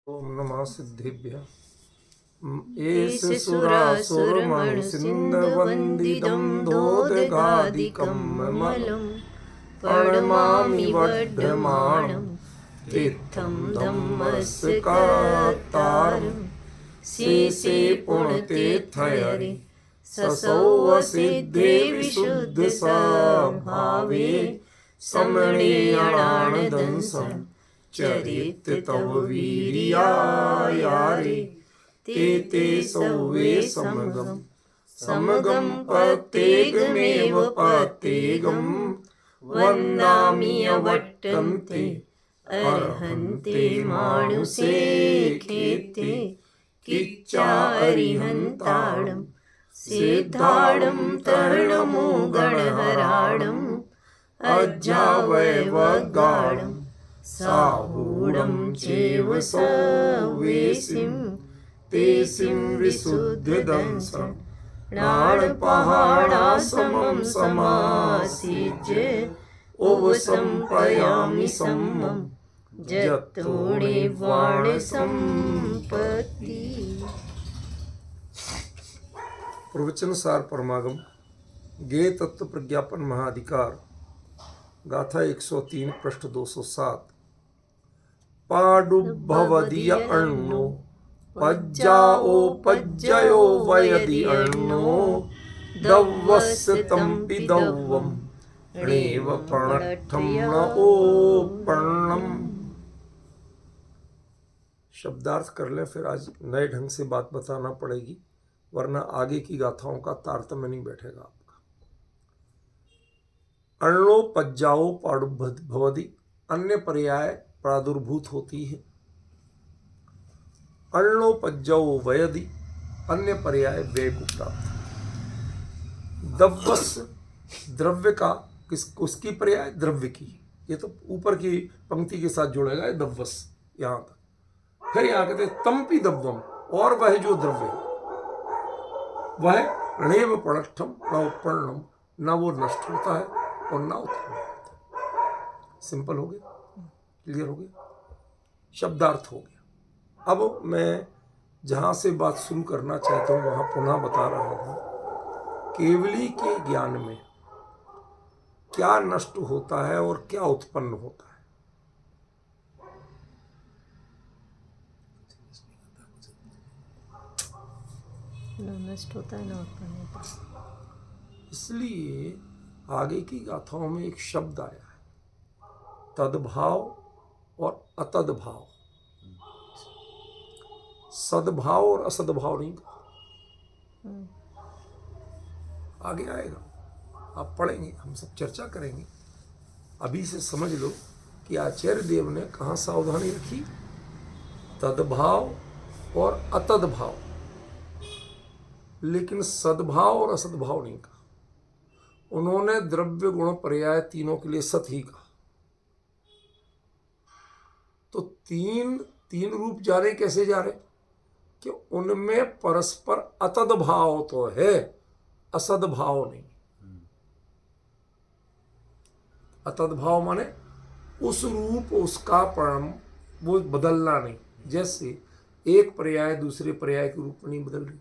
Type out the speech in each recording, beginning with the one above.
ओम नमः सिद्धेभ्यः। एष सुरासुरमणिसिन्धवन्दितं धोदगादिकं मलं प्रणमामि वर्धमानं तीर्थं धम्मस्कातारं शेषे पुण्यतीर्थहरे ससौवसिद्धे विशुद्धस्वभावे समणेयाणानदंसं चरित तव वीर्यायारे ते सौवे समगम पतेगमेव पतेगं वन्दामि अवट्टन्ते अर्हन्ते मानुषे खेते किच्चा अरिहन्ताडं सिद्धाडं तरणमो गणहराडं अज्जावैवगाडं साहूढं चैव सवेसिं तेसिं विशुद्धदंसं नाडपहाडासमं समासीज्य उपसंप्रयामि सम्मं जत्तोणे वाणसंपत्ति। प्रवचन सार परमागम ज्ञेय तत्व प्रज्ञापन महाधिकार गाथा 103 पृष्ठ 207। पाडुभवदीय अण्णो पज्जयो वयदि अण्णो दव्वस्सतंपि दव्वं णेव प्रणट्ठं न ओपर्णम्। शब्दार्थ कर लें, फिर आज नए ढंग से बात बताना पड़ेगी, वरना आगे की गाथाओं का तारतम्य नहीं बैठेगा आपका। अण्णो पज्जाओ पाडुभवदि अन्य पर्याय प्रादुर्भूत होती है। अण्णो पज्जाओ वयदि अन्य पर्याय व्यय को प्राप्त। दव्वस द्रव्य का उसकी पर्याय द्रव्य की, ये तो ऊपर की पंक्ति के साथ जुड़ेगा दव्वस यहां तक। फिर यहां कहते तंपि दव्वम, और वह जो द्रव्य वह णेव प्रणट्ठम न उपर्णम, न वो नष्ट होता है और न उत्पन्न होता है। सिंपल हो गया, क्लियर हो गया, शब्दार्थ हो गया। अब मैं जहां से बात शुरू करना चाहता हूं वहां पुनः बता रहा हूं। केवली के ज्ञान में क्या नष्ट होता है और क्या उत्पन्न होता है। नष्ट होता है ना उत्पन्न होता है। इसलिए आगे की गाथाओं में एक शब्द आया है, तद्भाव और अतद्भाव। सद्भाव और असद्भाव नहीं कहा, आगे आएगा, आप पढ़ेंगे, हम सब चर्चा करेंगे। अभी से समझ लो कि आचार्य देव ने कहाँ सावधानी रखी, तद्भाव और अतद्भाव, लेकिन सद्भाव और असद्भाव नहीं कहा। उन्होंने द्रव्य गुण पर्याय तीनों के लिए सत ही कहा। तो तीन रूप जा रहे, कैसे जा रहे कि उनमें परस्पर अतद्भाव तो है, असद्भाव नहीं। अतद्भाव माने उस रूप उसका परिणाम वो बदलना नहीं। जैसे एक पर्याय दूसरे पर्याय के रूप में नहीं बदल रही,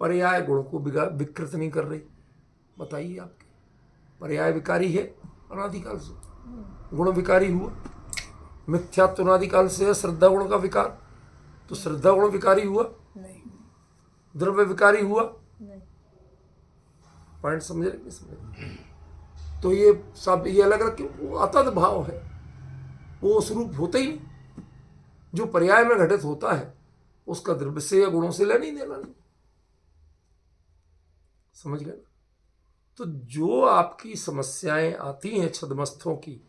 पर्याय गुण को विकृत नहीं कर रही। बताइए, आपके पर्याय विकारी है अनादिकाल से, गुण विकारी हुआ। मिथ्यात्व अनादिकाल से है, श्रद्धा गुण का विकार, तो श्रद्धा गुण विकारी हुआ नहीं, द्रव्य विकारी हुआ नहीं। पॉइंट समझ रहे, समझ। तो ये सब ये अलग अलग क्यों, अतद भाव है, वो उस रूप होता ही नहीं। जो पर्याय में घटित होता है उसका द्रव्य से या गुणों से लेना ही देना नहीं। समझ गए ना। तो जो आपकी समस्याएं आती हैं छद्मस्थों की,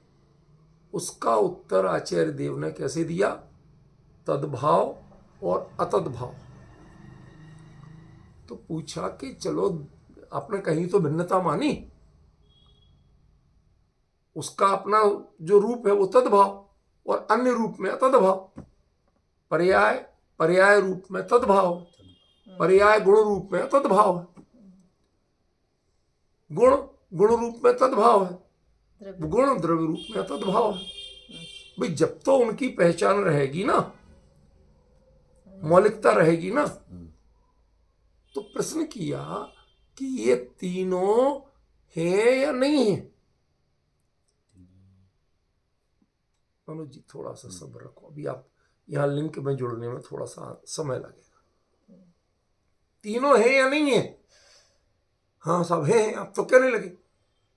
उसका उत्तर आचार्य देव ने कैसे दिया, तद्भाव और अतद्भाव। तो पूछा कि चलो आपने कहीं तो भिन्नता मानी, उसका अपना जो रूप है वो तद्भाव और अन्य रूप में अतद्भाव। पर्याय रूप में तद्भाव, पर्याय गुण रूप में अतद्भाव है। गुण रूप में तद्भाव है, गुण द्रव्य रूप में तद्भाव है। भाई जब तो उनकी पहचान रहेगी ना, मौलिकता रहेगी ना। तो प्रश्न किया कि ये तीनों हैं या नहीं है। मनोज जी थोड़ा सा सब्र रखो, अभी आप यहाँ लिंक में जुड़ने में थोड़ा सा समय लगेगा। तीनों हैं या नहीं है? हाँ सब हैं, आप तो कहने लगे।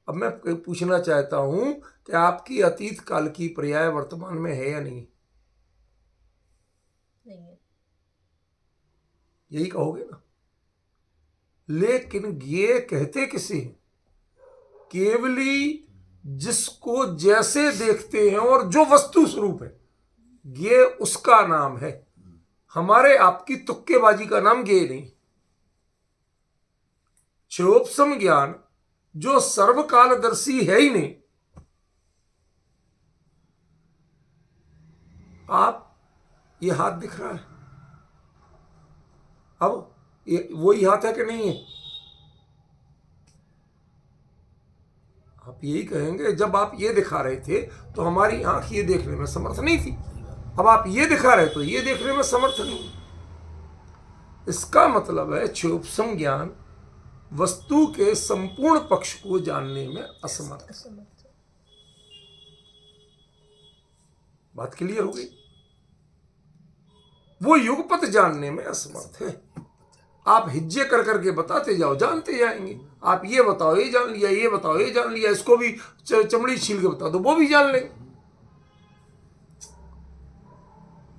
अब मैं पूछना चाहता हूं कि आपकी अतीत काल की पर्याय वर्तमान में है या नहीं? नहीं है। यही कहोगे ना। लेकिन ये कहते किसे हैं? केवली जिसको जैसे देखते हैं और जो वस्तु स्वरूप है, ये उसका नाम है। हमारे आपकी तुक्केबाजी का नाम ये नहीं। क्षोभसम ज्ञान जो सर्वकालदर्शी है ही नहीं। आप ये हाथ दिख रहा है, अब ये वही हाथ है कि नहीं है? आप यही कहेंगे जब आप ये दिखा रहे थे तो हमारी आंख ये देखने में समर्थ नहीं थी, अब आप ये दिखा रहे तो ये देखने में समर्थ नहीं। इसका मतलब है क्षोभसम ज्ञान वस्तु के संपूर्ण पक्ष को जानने में असमर्थ। बात क्लियर हो गई? वो युगपत जानने में असमर्थ है। आप हिज्जे कर करके बताते जाओ, जानते जाएंगे। आप ये बताओ ये जान लिया, ये बताओ ये जान लिया, इसको भी चमड़ी छील के बता दो, वो भी जान लेंगे।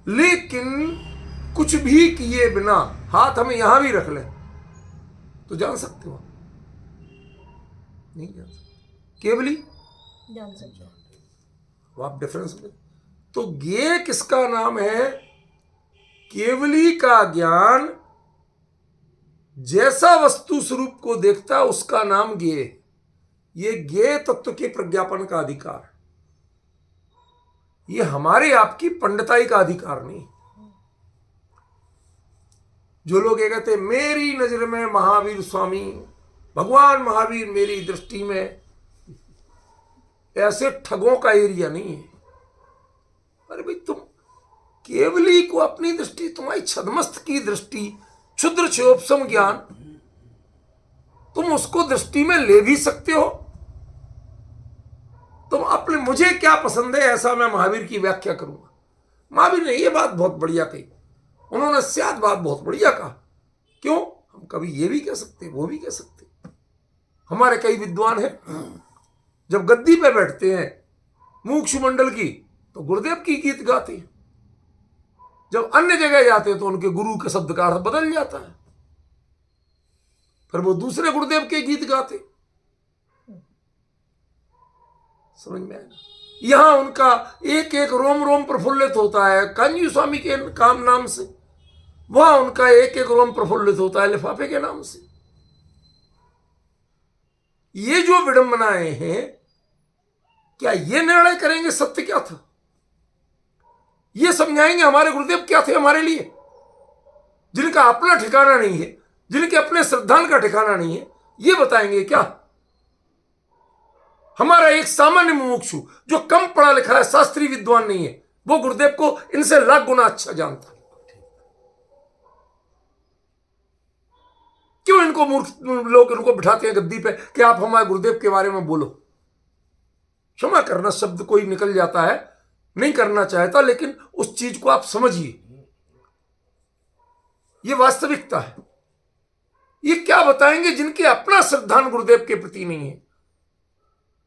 लेकिन कुछ भी किए बिना हाथ हमें यहां भी रख ले तो जान सकते हो? नहीं जान सकते, केवली जान सकते हैं। वो आप डिफरेंस में। तो ज्ञेय किसका नाम है? केवली का ज्ञान जैसा वस्तु स्वरूप को देखता उसका नाम ज्ञेय। ये ज्ञेय तत्व के प्रज्ञापन का अधिकार, ये हमारे आपकी पंडिताई का अधिकार नहीं। जो लोग ये कहते मेरी नजर में महावीर स्वामी, भगवान महावीर मेरी दृष्टि में, ऐसे ठगों का एरिया नहीं है। अरे भाई तुम केवली को अपनी दृष्टि, तुम्हारी छदमस्त की दृष्टि, क्षुद्र क्षोभसम ज्ञान, तुम उसको दृष्टि में ले भी सकते हो। तुम अपने मुझे क्या पसंद है ऐसा मैं महावीर की व्याख्या करूंगा। महावीर ने यह बात बहुत बढ़िया कही, उन्होंने स्याद बात बहुत बढ़िया कहा। क्यों? हम कभी ये भी कह सकते वो भी कह सकते। हमारे कई विद्वान हैं जब गद्दी पे बैठते हैं मुमुक्षु मंडल की तो गुरुदेव की गीत गाते हैं, जब अन्य जगह जाते हैं तो उनके गुरु के शब्द का अर्थ बदल जाता है, फिर वो दूसरे गुरुदेव के गीत गाते। समझ में आया? यहां उनका एक एक रोम रोम प्रफुल्लित होता है कांजी स्वामी के काम नाम से, वहां उनका एक एक रोम प्रफुल्लित होता है लिफाफे के नाम से। ये जो विडंबनाएं हैं, क्या ये निर्णय करेंगे सत्य क्या था? ये समझाएंगे हमारे गुरुदेव क्या थे हमारे लिए? जिनका अपना ठिकाना नहीं है, जिनके अपने श्रद्धान का ठिकाना नहीं है, ये बताएंगे क्या? हमारा एक सामान्य मुमुक्षु जो कम पढ़ा लिखा है, शास्त्रीय विद्वान नहीं है, वो गुरुदेव को इनसे लाख गुना अच्छा जानता है। क्यों इनको मूर्ख लोग इनको बिठाते हैं गद्दी पे कि आप हमारे गुरुदेव के बारे में बोलो? क्षमा करना, शब्द कोई निकल जाता है, नहीं करना चाहता, लेकिन उस चीज को आप समझिए, ये वास्तविकता है। ये क्या बताएंगे जिनके अपना श्रद्धान गुरुदेव के प्रति नहीं है?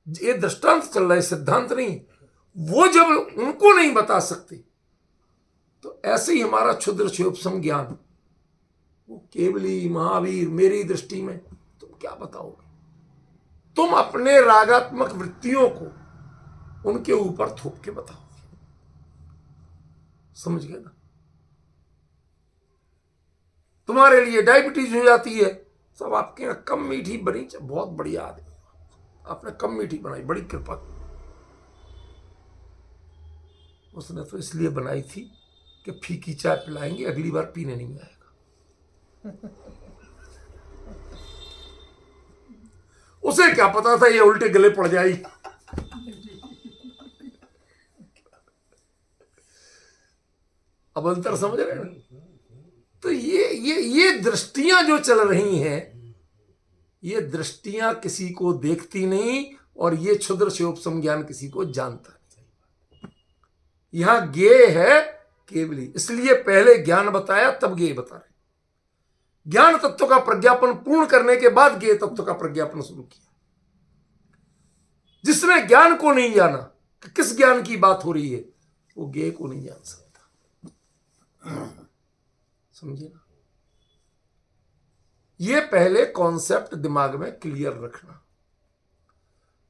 ये दृष्टांत चल रहा है, सिद्धांत नहीं। वो जब उनको नहीं बता सकते तो ऐसे ही हमारा क्षुद्र क्षोभसम ज्ञान, वो केवली महावीर मेरी दृष्टि में, तुम क्या बताओगे? तुम अपने रागात्मक वृत्तियों को उनके ऊपर थोप के बताओगे। समझ गए ना? तुम्हारे लिए डायबिटीज हो जाती है, सब आपके यहाँ कम मीठी बनी, बहुत बढ़िया आदमी, आपने कम मीठी बनाई, बड़ी कृपा। उसने तो इसलिए बनाई थी कि फीकी चाय पिलाएंगे, अगली बार पीने नहीं आएगा। उसे क्या पता था ये उल्टे गले पड़ जाएगी। अब अंतर समझ रहे हैं? तो ये दृष्टियां जो चल रही हैं, ये दृष्टियां किसी को देखती नहीं, और ये क्षुद्र से उपसम ज्ञान किसी को जानता नहीं। यहां ज्ञेय है केवली, इसलिए पहले ज्ञान बताया तब ज्ञेय बता रहे। ज्ञान तत्व का प्रज्ञापन पूर्ण करने के बाद ज्ञेय तत्व का प्रज्ञापन शुरू किया। जिसने ज्ञान को नहीं जाना कि किस ज्ञान की बात हो रही है, वो ज्ञेय को नहीं जान सकता। समझिए ना, ये पहले कॉन्सेप्ट दिमाग में क्लियर रखना।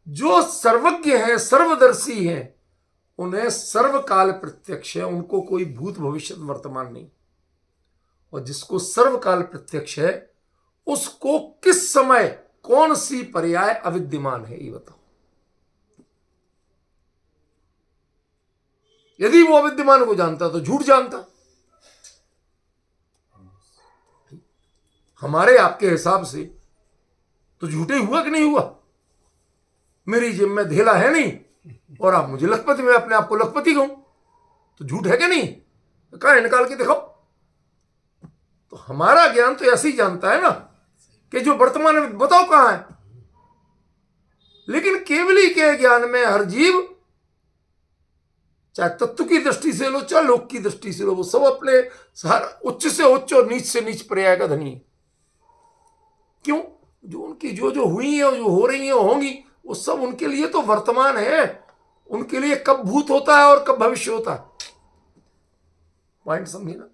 जो सर्वज्ञ हैं, सर्वदर्शी हैं, उन्हें सर्वकाल प्रत्यक्ष है, उनको कोई भूत भविष्य वर्तमान नहीं। और जिसको सर्वकाल प्रत्यक्ष है, उसको किस समय कौन सी पर्याय अविद्यमान है, ये बताओ। यदि वो अविद्यमान को जानता तो झूठ जानता। हमारे आपके हिसाब से तो झूठे हुआ कि नहीं हुआ? मेरी जेब में धेला है नहीं, और आप मुझे लखपति, मैं अपने आप को लखपति कहूं, तो झूठ है कि नहीं? कहां है, निकाल के दिखाओ। तो हमारा ज्ञान तो ऐसे ही जानता है ना कि जो वर्तमान में बताओ कहां है। लेकिन केवली के ज्ञान में हर जीव, चाहे तत्व की दृष्टि से लो चाहे लोक की दृष्टि से लो, वो सब अपने हर उच्च से उच्च और नीच से नीच पर्याय का धनी है। क्यों? जो उनकी जो हुई है, जो हो रही है, होंगी, वो सब उनके लिए तो वर्तमान है। उनके लिए कब भूत होता है और कब भविष्य होता है, पॉइंट समझिए ना।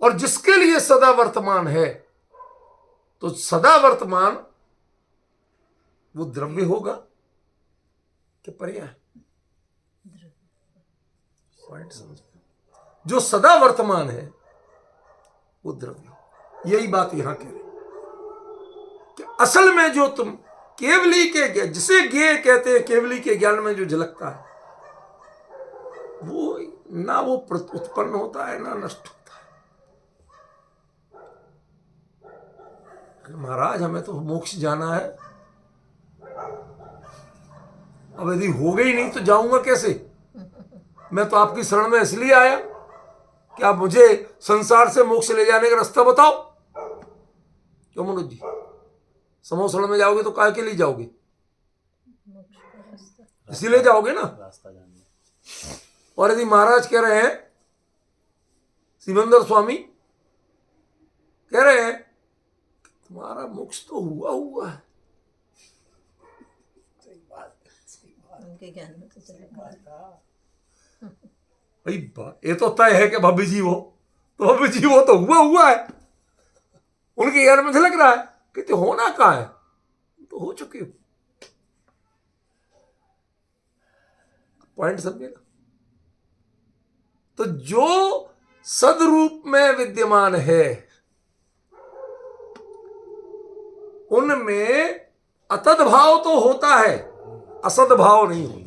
और जिसके लिए सदा वर्तमान है, तो सदा वर्तमान वो द्रव्य होगा कि पर्याय? पॉइंट समझिए, जो सदा वर्तमान है वो द्रव्य। यही बात यहां कह रहे कि असल में जो तुम केवली के, जिसे ज्ञेय कहते हैं, केवली के ज्ञान में जो झलकता है, वो ना वो उत्पन्न होता है ना नष्ट होता है। महाराज हमें तो मोक्ष जाना है, अब यदि हो गई नहीं तो जाऊंगा कैसे? मैं तो आपकी शरण में इसलिए आया कि आप मुझे संसार से मोक्ष ले जाने का रास्ता बताओ। क्यों मनोज जी, समोसण में जाओगे तो काय के लिए जाओगे? इसीलिए जाओगे ना, रास्ता जानने। और यदि महाराज कह रहे हैं, सिमंदर स्वामी कह रहे हैं, तुम्हारा मोक्ष तो हुआ है, उनके ज्ञान में तो चलेगा भाई ये तो तय है कि भव्य जीव हो, तो भव्य जीव हो तो हुआ है। उनके ज्ञान में झलक रहा है, कहते होना कहां है, तो हो चुके हो। पॉइंट समझे ना। तो जो सदरूप में विद्यमान है, उनमें अतद्भाव तो होता है, असद्भाव नहीं होता।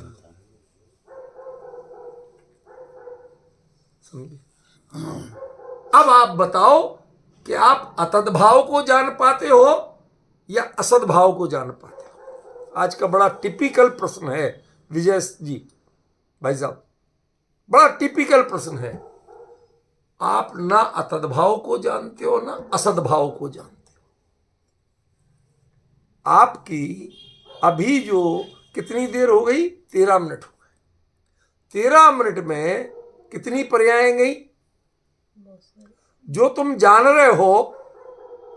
समझे? अब आप बताओ कि आप अतद्भाव को जान पाते हो या असद्भाव को जान पाते हो? आज का बड़ा टिपिकल प्रश्न है विजय जी, भाई साहब, बड़ा टिपिकल प्रश्न है। आप ना अतद्भाव को जानते हो ना असद्भाव को जानते हो। आपकी अभी जो कितनी देर हो गई, 13 मिनट हो गए। 13 मिनट में कितनी पर्यायें गई? जो तुम जान रहे हो,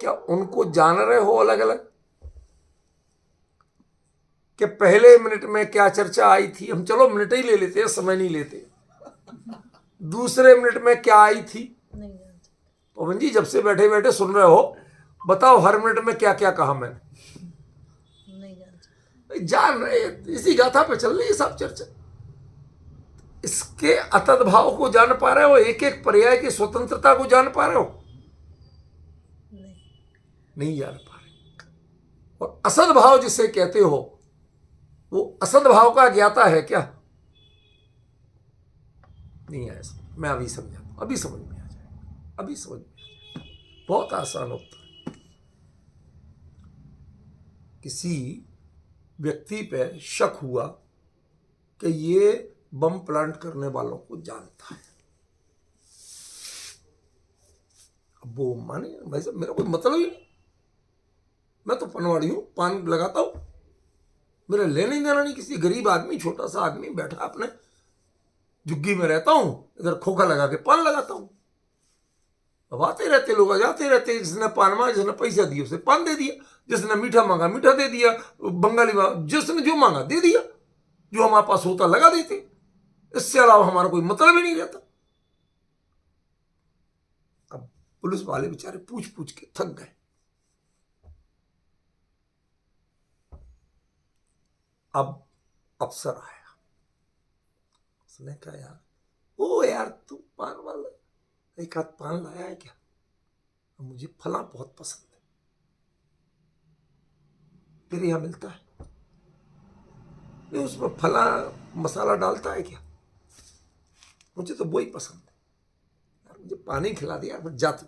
क्या उनको जान रहे हो अलग अलग? कि पहले मिनट में क्या चर्चा आई थी, हम चलो मिनट ही ले लेते हैं, समय नहीं लेते। दूसरे मिनट में क्या आई थी? पवन जी जब से बैठे बैठे सुन रहे हो, बताओ हर मिनट में क्या क्या कहा मैंने? जान रहे, इसी गाथा पे चल रही है सब चर्चा। इसके अतद्भाव को जान पा रहे हो? एक एक पर्याय की स्वतंत्रता को जान पा रहे हो? नहीं जान पा रहे। और असद्भाव जिसे कहते हो, वो असद्भाव का ज्ञाता है क्या? नहीं है। मैं अभी समझा, अभी समझ में आ जाएगा, अभी समझ में आ जाएगा। बहुत आसान होता है। किसी व्यक्ति पे शक हुआ कि ये बम प्लांट करने वालों को जानता है, अब वो माने भाई साहब मेरा कोई मतलब ही नहीं, मैं तो पनवाड़ी हूँ, पान लगाता हूँ, मेरा लेना ही देना नहीं किसी गरीब आदमी, छोटा सा आदमी बैठा अपने झुग्गी में रहता हूँ, इधर खोखा लगा के पान लगाता हूँ। अब आते रहते लोग, जाते रहते, जिसने पान मांगा, जिसने पैसा दिया उसे पान दे दिया, जिसने मीठा मांगा मीठा दे दिया, बंगाली जिसने जो मांगा दे दिया, जो हमारे पास होता लगा देते, इससे अलावा हमारा कोई मतलब ही नहीं रहता। अब पुलिस वाले बेचारे पूछ पूछ के थक गए। अब अफसर आया, उसने कहा यार, ओ यार तू पान वाला, एक हाथ पान लाया है क्या? मुझे फला बहुत पसंद है, तेरे यहां मिलता है? नहीं, उसमें फला मसाला डालता है क्या? मुझे तो वही पसंद है यार, मुझे पानी खिला दिया यार, जा तू।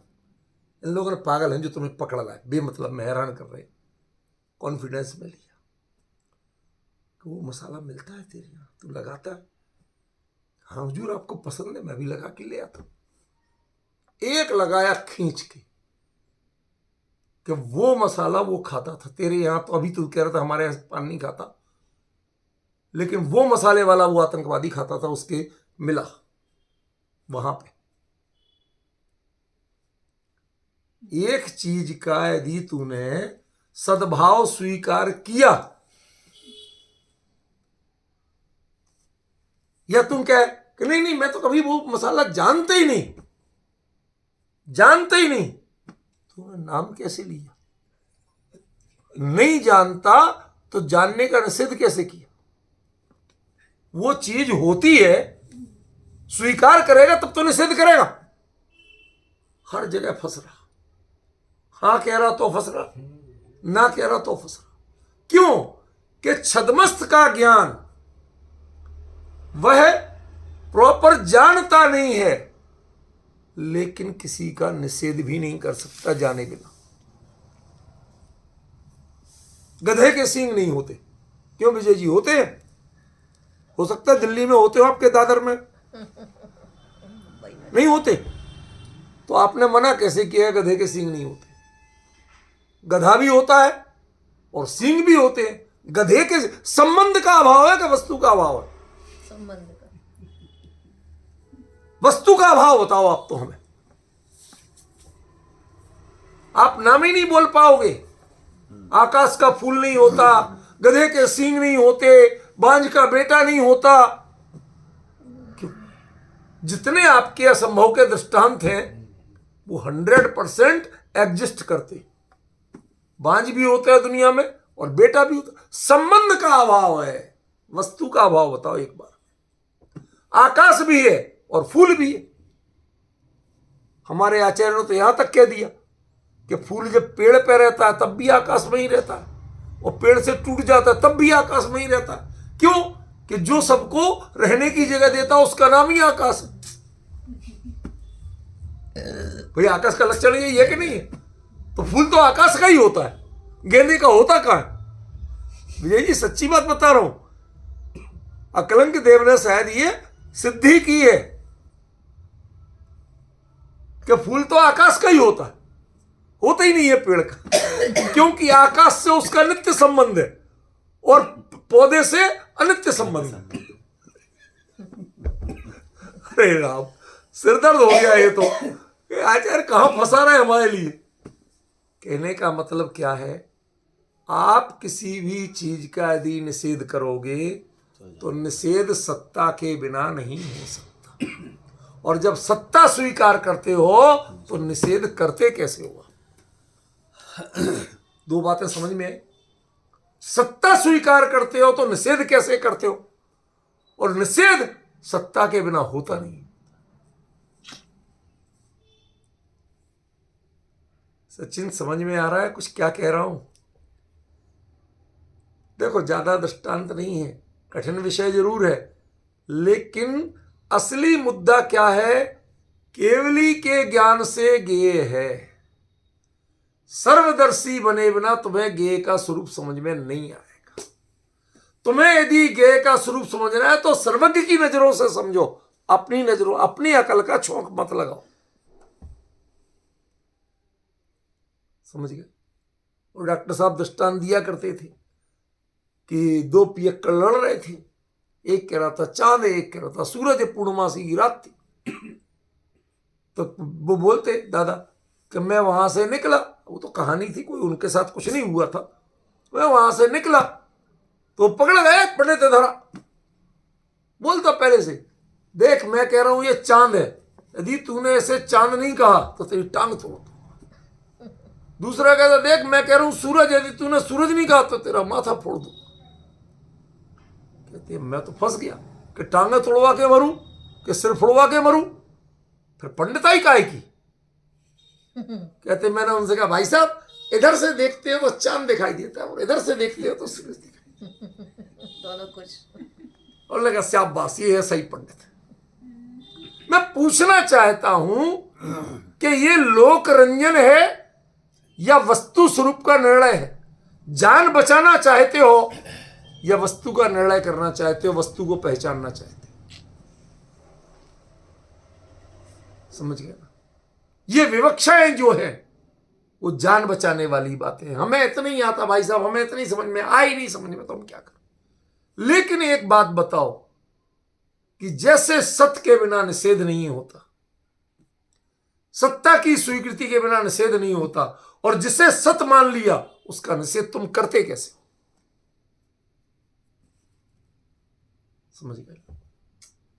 इन लोगों ने पागल हैं जो तुम्हें पकड़ लाए, बेमतलब में हैरान कर रहे, कॉन्फिडेंस में लिया कि वो मसाला मिलता है तेरे यहाँ, तू लगाता है? हाँ हुजूर आपको पसंद है, मैं भी लगा के ले आता हूं। एक लगाया खींच के कि वो मसाला वो खाता था तेरे यहां, तो अभी तू कह रहा था हमारे यहां पान नहीं खाता, लेकिन वो मसाले वाला वो आतंकवादी खाता था, उसके मिला वहां पे। एक चीज का यदि तूने सद्भाव स्वीकार किया, या तुम कह कि नहीं नहीं मैं तो कभी वो मसाला जानते ही नहीं, जानते ही नहीं, तूने नाम कैसे लिया? नहीं जानता तो जानने का निषेध कैसे किया? वो चीज होती है, स्वीकार करेगा तब तो निषेध करेगा। हर जगह फंस रहा, हाँ कह रहा तो फंस रहा, ना कह रहा तो फंस रहा। क्यों? कि छद्मस्त का ज्ञान वह प्रॉपर जानता नहीं है, लेकिन किसी का निषेध भी नहीं कर सकता जाने बिना। गधे के सींग नहीं होते, क्यों विजय जी? होते हैं, हो सकता है दिल्ली में होते हो, आपके दादर में नहीं होते, तो आपने मना कैसे किया गधे के सींग नहीं होते? गधा भी होता है और सींग भी होते हैं। गधे के संबंध का अभाव है कि वस्तु का अभाव है? संबंध का। वस्तु का अभाव बताओ आप तो हमें, आप नाम ही नहीं बोल पाओगे। आकाश का फूल नहीं होता, गधे के सींग नहीं होते, बांझ का बेटा नहीं होता। क्यों? जितने आपके असंभव के दृष्टांत हैं वो 100% एग्जिस्ट करते। बांझ भी होता है दुनिया में और बेटा भी होता। संबंध का अभाव है, वस्तु का अभाव बताओ एक बार। आकाश भी है और फूल भी है। हमारे आचार्य ने तो यहां तक कह दिया कि फूल जब पेड़ पे रहता है तब भी आकाश में ही रहता है, और पेड़ से टूट जाता है तब भी आकाश में ही रहता है। क्यों? कि जो सबको रहने की जगह देता है उसका नाम ही आकाश है। भाई आकाश का लक्षण यही है कि नहीं है? तो फूल तो आकाश का ही होता है, गेंदे का होता कहां है? विजय जी सच्ची बात बता रहा हूं, अकलंक देव ने शायद ये सिद्धि की है कि फूल तो आकाश का ही होता है, होता ही नहीं है पेड़ का, क्योंकि आकाश से उसका नित्य संबंध है और पौधे से अनित्य संबंध है। अरे राम, सिरदर्द हो गया ये तो। आचार्य कहां फंसा रहे हमारे लिए? कहने का मतलब क्या है, आप किसी भी चीज का यदि निषेध करोगे तो निषेध सत्ता के बिना नहीं हो सकता, और जब सत्ता स्वीकार करते हो तो निषेध करते कैसे हो? दो बातें समझ में आई। सत्ता स्वीकार करते हो तो निषेध कैसे करते हो, और निषेध सत्ता के बिना होता नहीं। सचिन समझ में आ रहा है कुछ क्या कह रहा हूं? देखो ज्यादा दृष्टांत नहीं है, कठिन विषय जरूर है, लेकिन असली मुद्दा क्या है? केवली के ज्ञान से ज्ञेय है। सर्वदर्शी बने बिना तुम्हें ज्ञेय का स्वरूप समझ में नहीं आएगा। तुम्हें यदि ज्ञेय का स्वरूप समझना है तो सर्वज्ञ की नजरों से समझो, अपनी नजरों, अपनी अकल का छोंक मत लगाओ। समझ गए। और डॉक्टर साहब दृष्टांत दिया करते थे कि दो पियक्कड़ लड़ रहे थे, एक कह रहा था चांद है, एक कह रहा था सूरज है, पूर्णमासी की रात थी। तो वो बोलते दादा कि मैं वहां से निकला, वो तो कहानी थी, कोई उनके साथ कुछ नहीं हुआ था, मैं वहां से निकला तो पकड़ गए पंडित धरा। बोलता पहले से देख मैं कह रहा हूं ये चांद है, यदि तूने ऐसे चांद नहीं कहा तो तेरी टांग तोड़ दो। दूसरा कहता देख मैं कह रहा हूं सूरज, यदि तूने सूरज नहीं कहा तो तेरा माथा फोड़ दो। कहते मैं तो फंस गया कि टांगे तोड़वा के मरूं कि सिर फोड़वा के मरूं, फिर पंडिताई काहे की। कहते मैंने उनसे कहा भाई साहब इधर से देखते हो तो चांद दिखाई देता है और इधर से देखते हो तो सूरज दिखाई दोनों कुछ। और लगा शाबाश ये है सही पंडित। मैं पूछना चाहता हूं कि ये लोक रंजन है या वस्तु स्वरूप का निर्णय है। जान बचाना चाहते हो या वस्तु का निर्णय करना चाहते हो, वस्तु को पहचानना चाहते हो। समझ गए ना। ये विवक्षाएं जो है वो जान बचाने वाली बातें हैं। हमें इतना ही आता भाई साहब, हमें इतनी समझ में आई नहीं, समझ में तो हम क्या करें। लेकिन एक बात बताओ कि जैसे सत्य के बिना निषेध नहीं होता, सत्ता की स्वीकृति के बिना निषेध नहीं होता, और जिसे सत्य मान लिया उसका निषेध तुम करते कैसे। समझ गए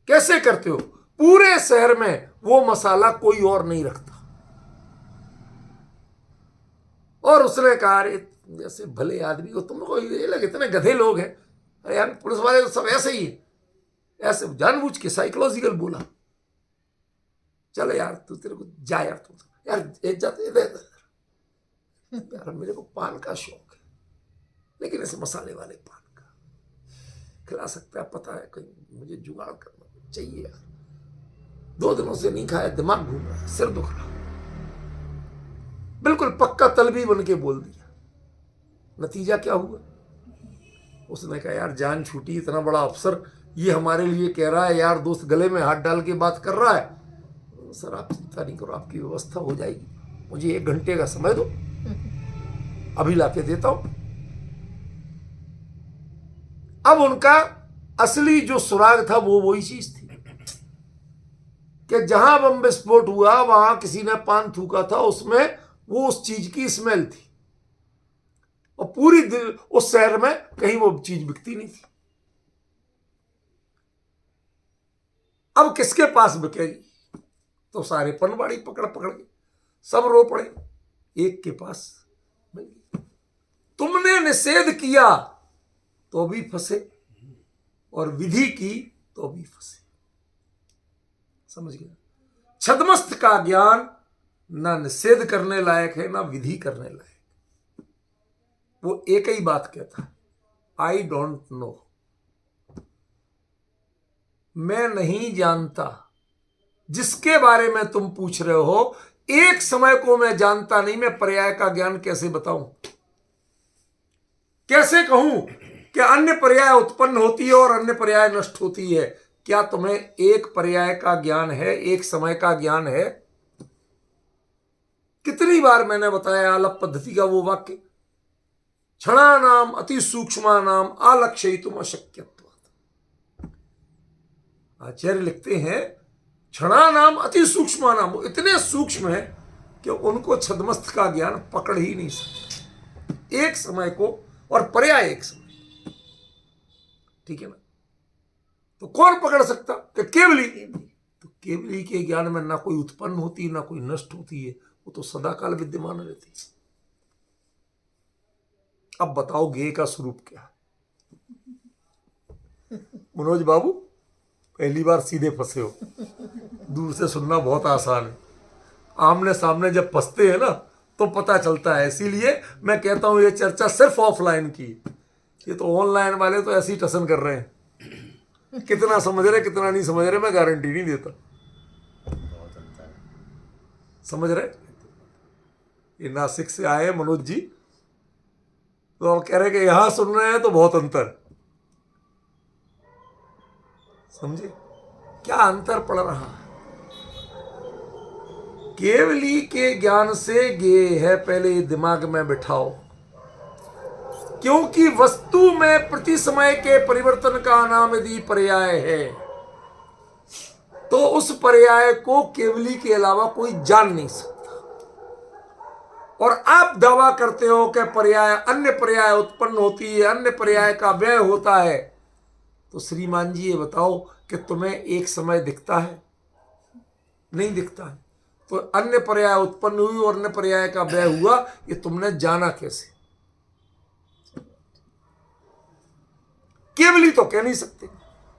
कैसे करते हो। पूरे शहर में वो मसाला कोई और नहीं रखता, और उसने कहा अरे जैसे भले आदमी को तुम लोग ये लगे इतने गधे लोग हैं, अरे यार पुलिस वाले तो सब ऐसे ही है, ऐसे जानबूझ के साइकोलॉजिकल बोला। चलो यार तू तेरे को जा यार, तू यार जाते यार मेरे को पान का शौक है, लेकिन ऐसे मसाले वाले पान का खिला सकता है, पता है कहीं मुझे जुगाड़ करना चाहिए यार, 2 दिनों से नहीं खाया, दिमाग घूम रहा है, सिर दुख रहा। बिल्कुल पक्का तलबी बन के बोल दिया। नतीजा क्या हुआ, उसने कहा यार जान छूटी, इतना बड़ा अफसर ये हमारे लिए कह रहा है, यार दोस्त गले में हाथ डाल के बात कर रहा है। सर आप चिंता नहीं करो, आपकी व्यवस्था हो जाएगी, मुझे 1 घंटे का समय दो, अभी लाके देता हूं। अब उनका असली जो सुराग था वो वही चीज थी कि जहां बम विस्फोट हुआ वहां किसी ने पान थूका था, उसमें वो उस चीज की स्मेल थी, और पूरी उस शहर में कहीं वो चीज बिकती नहीं थी। अब किसके पास बिकेगी, तो सारे पनवाड़ी पकड़ पकड़ के सब रो पड़े, एक के पास मिल गई। तुमने निषेध किया तो भी फंसे, और विधि की तो भी फंसे। समझ गया। छद्मस्त का ज्ञान ना निषेध करने लायक है ना विधि करने लायक। वो एक ही बात कहता है, आई डोंट नो, मैं नहीं जानता। जिसके बारे में तुम पूछ रहे हो एक समय को मैं जानता नहीं, मैं पर्याय का ज्ञान कैसे बताऊं, कैसे कहूं कि अन्य पर्याय उत्पन्न होती है और अन्य पर्याय नष्ट होती है। क्या तुम्हें एक पर्याय का ज्ञान है, एक समय का ज्ञान है। कितनी बार मैंने बताया आलप पद्धति का वो वाक्य, क्षणा नाम अति सूक्ष्मा नाम आलक्ष्यितुम अशक्यत्वात्। आचार्य लिखते हैं क्षणा नाम अति सूक्ष्मा नाम, वो इतने सूक्ष्म है कि उनको छद्मस्त का ज्ञान पकड़ ही नहीं सकते। एक समय को और पर्याय एक समय, ठीक है ना। तो कौन पकड़ सकता कि केवली, तो केवली के ज्ञान में ना कोई उत्पन्न होती ना कोई नष्ट होती है, वो तो सदाकाल विद्यमान रहती है। अब बताओ गे का स्वरूप क्या। मनोज बाबू पहली बार सीधे फंसे हो, दूर से सुनना बहुत आसान है, आमने सामने जब फंसते हैं ना तो पता चलता है। इसीलिए मैं कहता हूं ये चर्चा सिर्फ ऑफलाइन की, ये तो ऑनलाइन वाले तो ऐसे ही टसन कर रहे हैं, कितना समझ रहे कितना नहीं समझ रहे मैं गारंटी नहीं देता। समझ रहे, ये नासिक से आए मनोज जी, तो कह रहे कि यहां सुन रहे हैं तो बहुत अंतर। समझे क्या अंतर पड़ रहा है, केवली के ज्ञान से गे है, पहले दिमाग में बिठाओ। क्योंकि वस्तु में प्रति समय के परिवर्तन का नाम यदि पर्याय है, तो उस पर्याय को केवली के अलावा कोई जान नहीं सकता। और आप दावा करते हो कि पर्याय, अन्य पर्याय उत्पन्न होती है, अन्य पर्याय का व्यय होता है। तो श्रीमान जी ये बताओ कि तुम्हें एक समय दिखता है? नहीं दिखता है। तो अन्य पर्याय उत्पन्न हुई और अन्य पर्याय का व्यय हुआ, ये तुमने जाना कैसे? केवली तो कह नहीं सकते,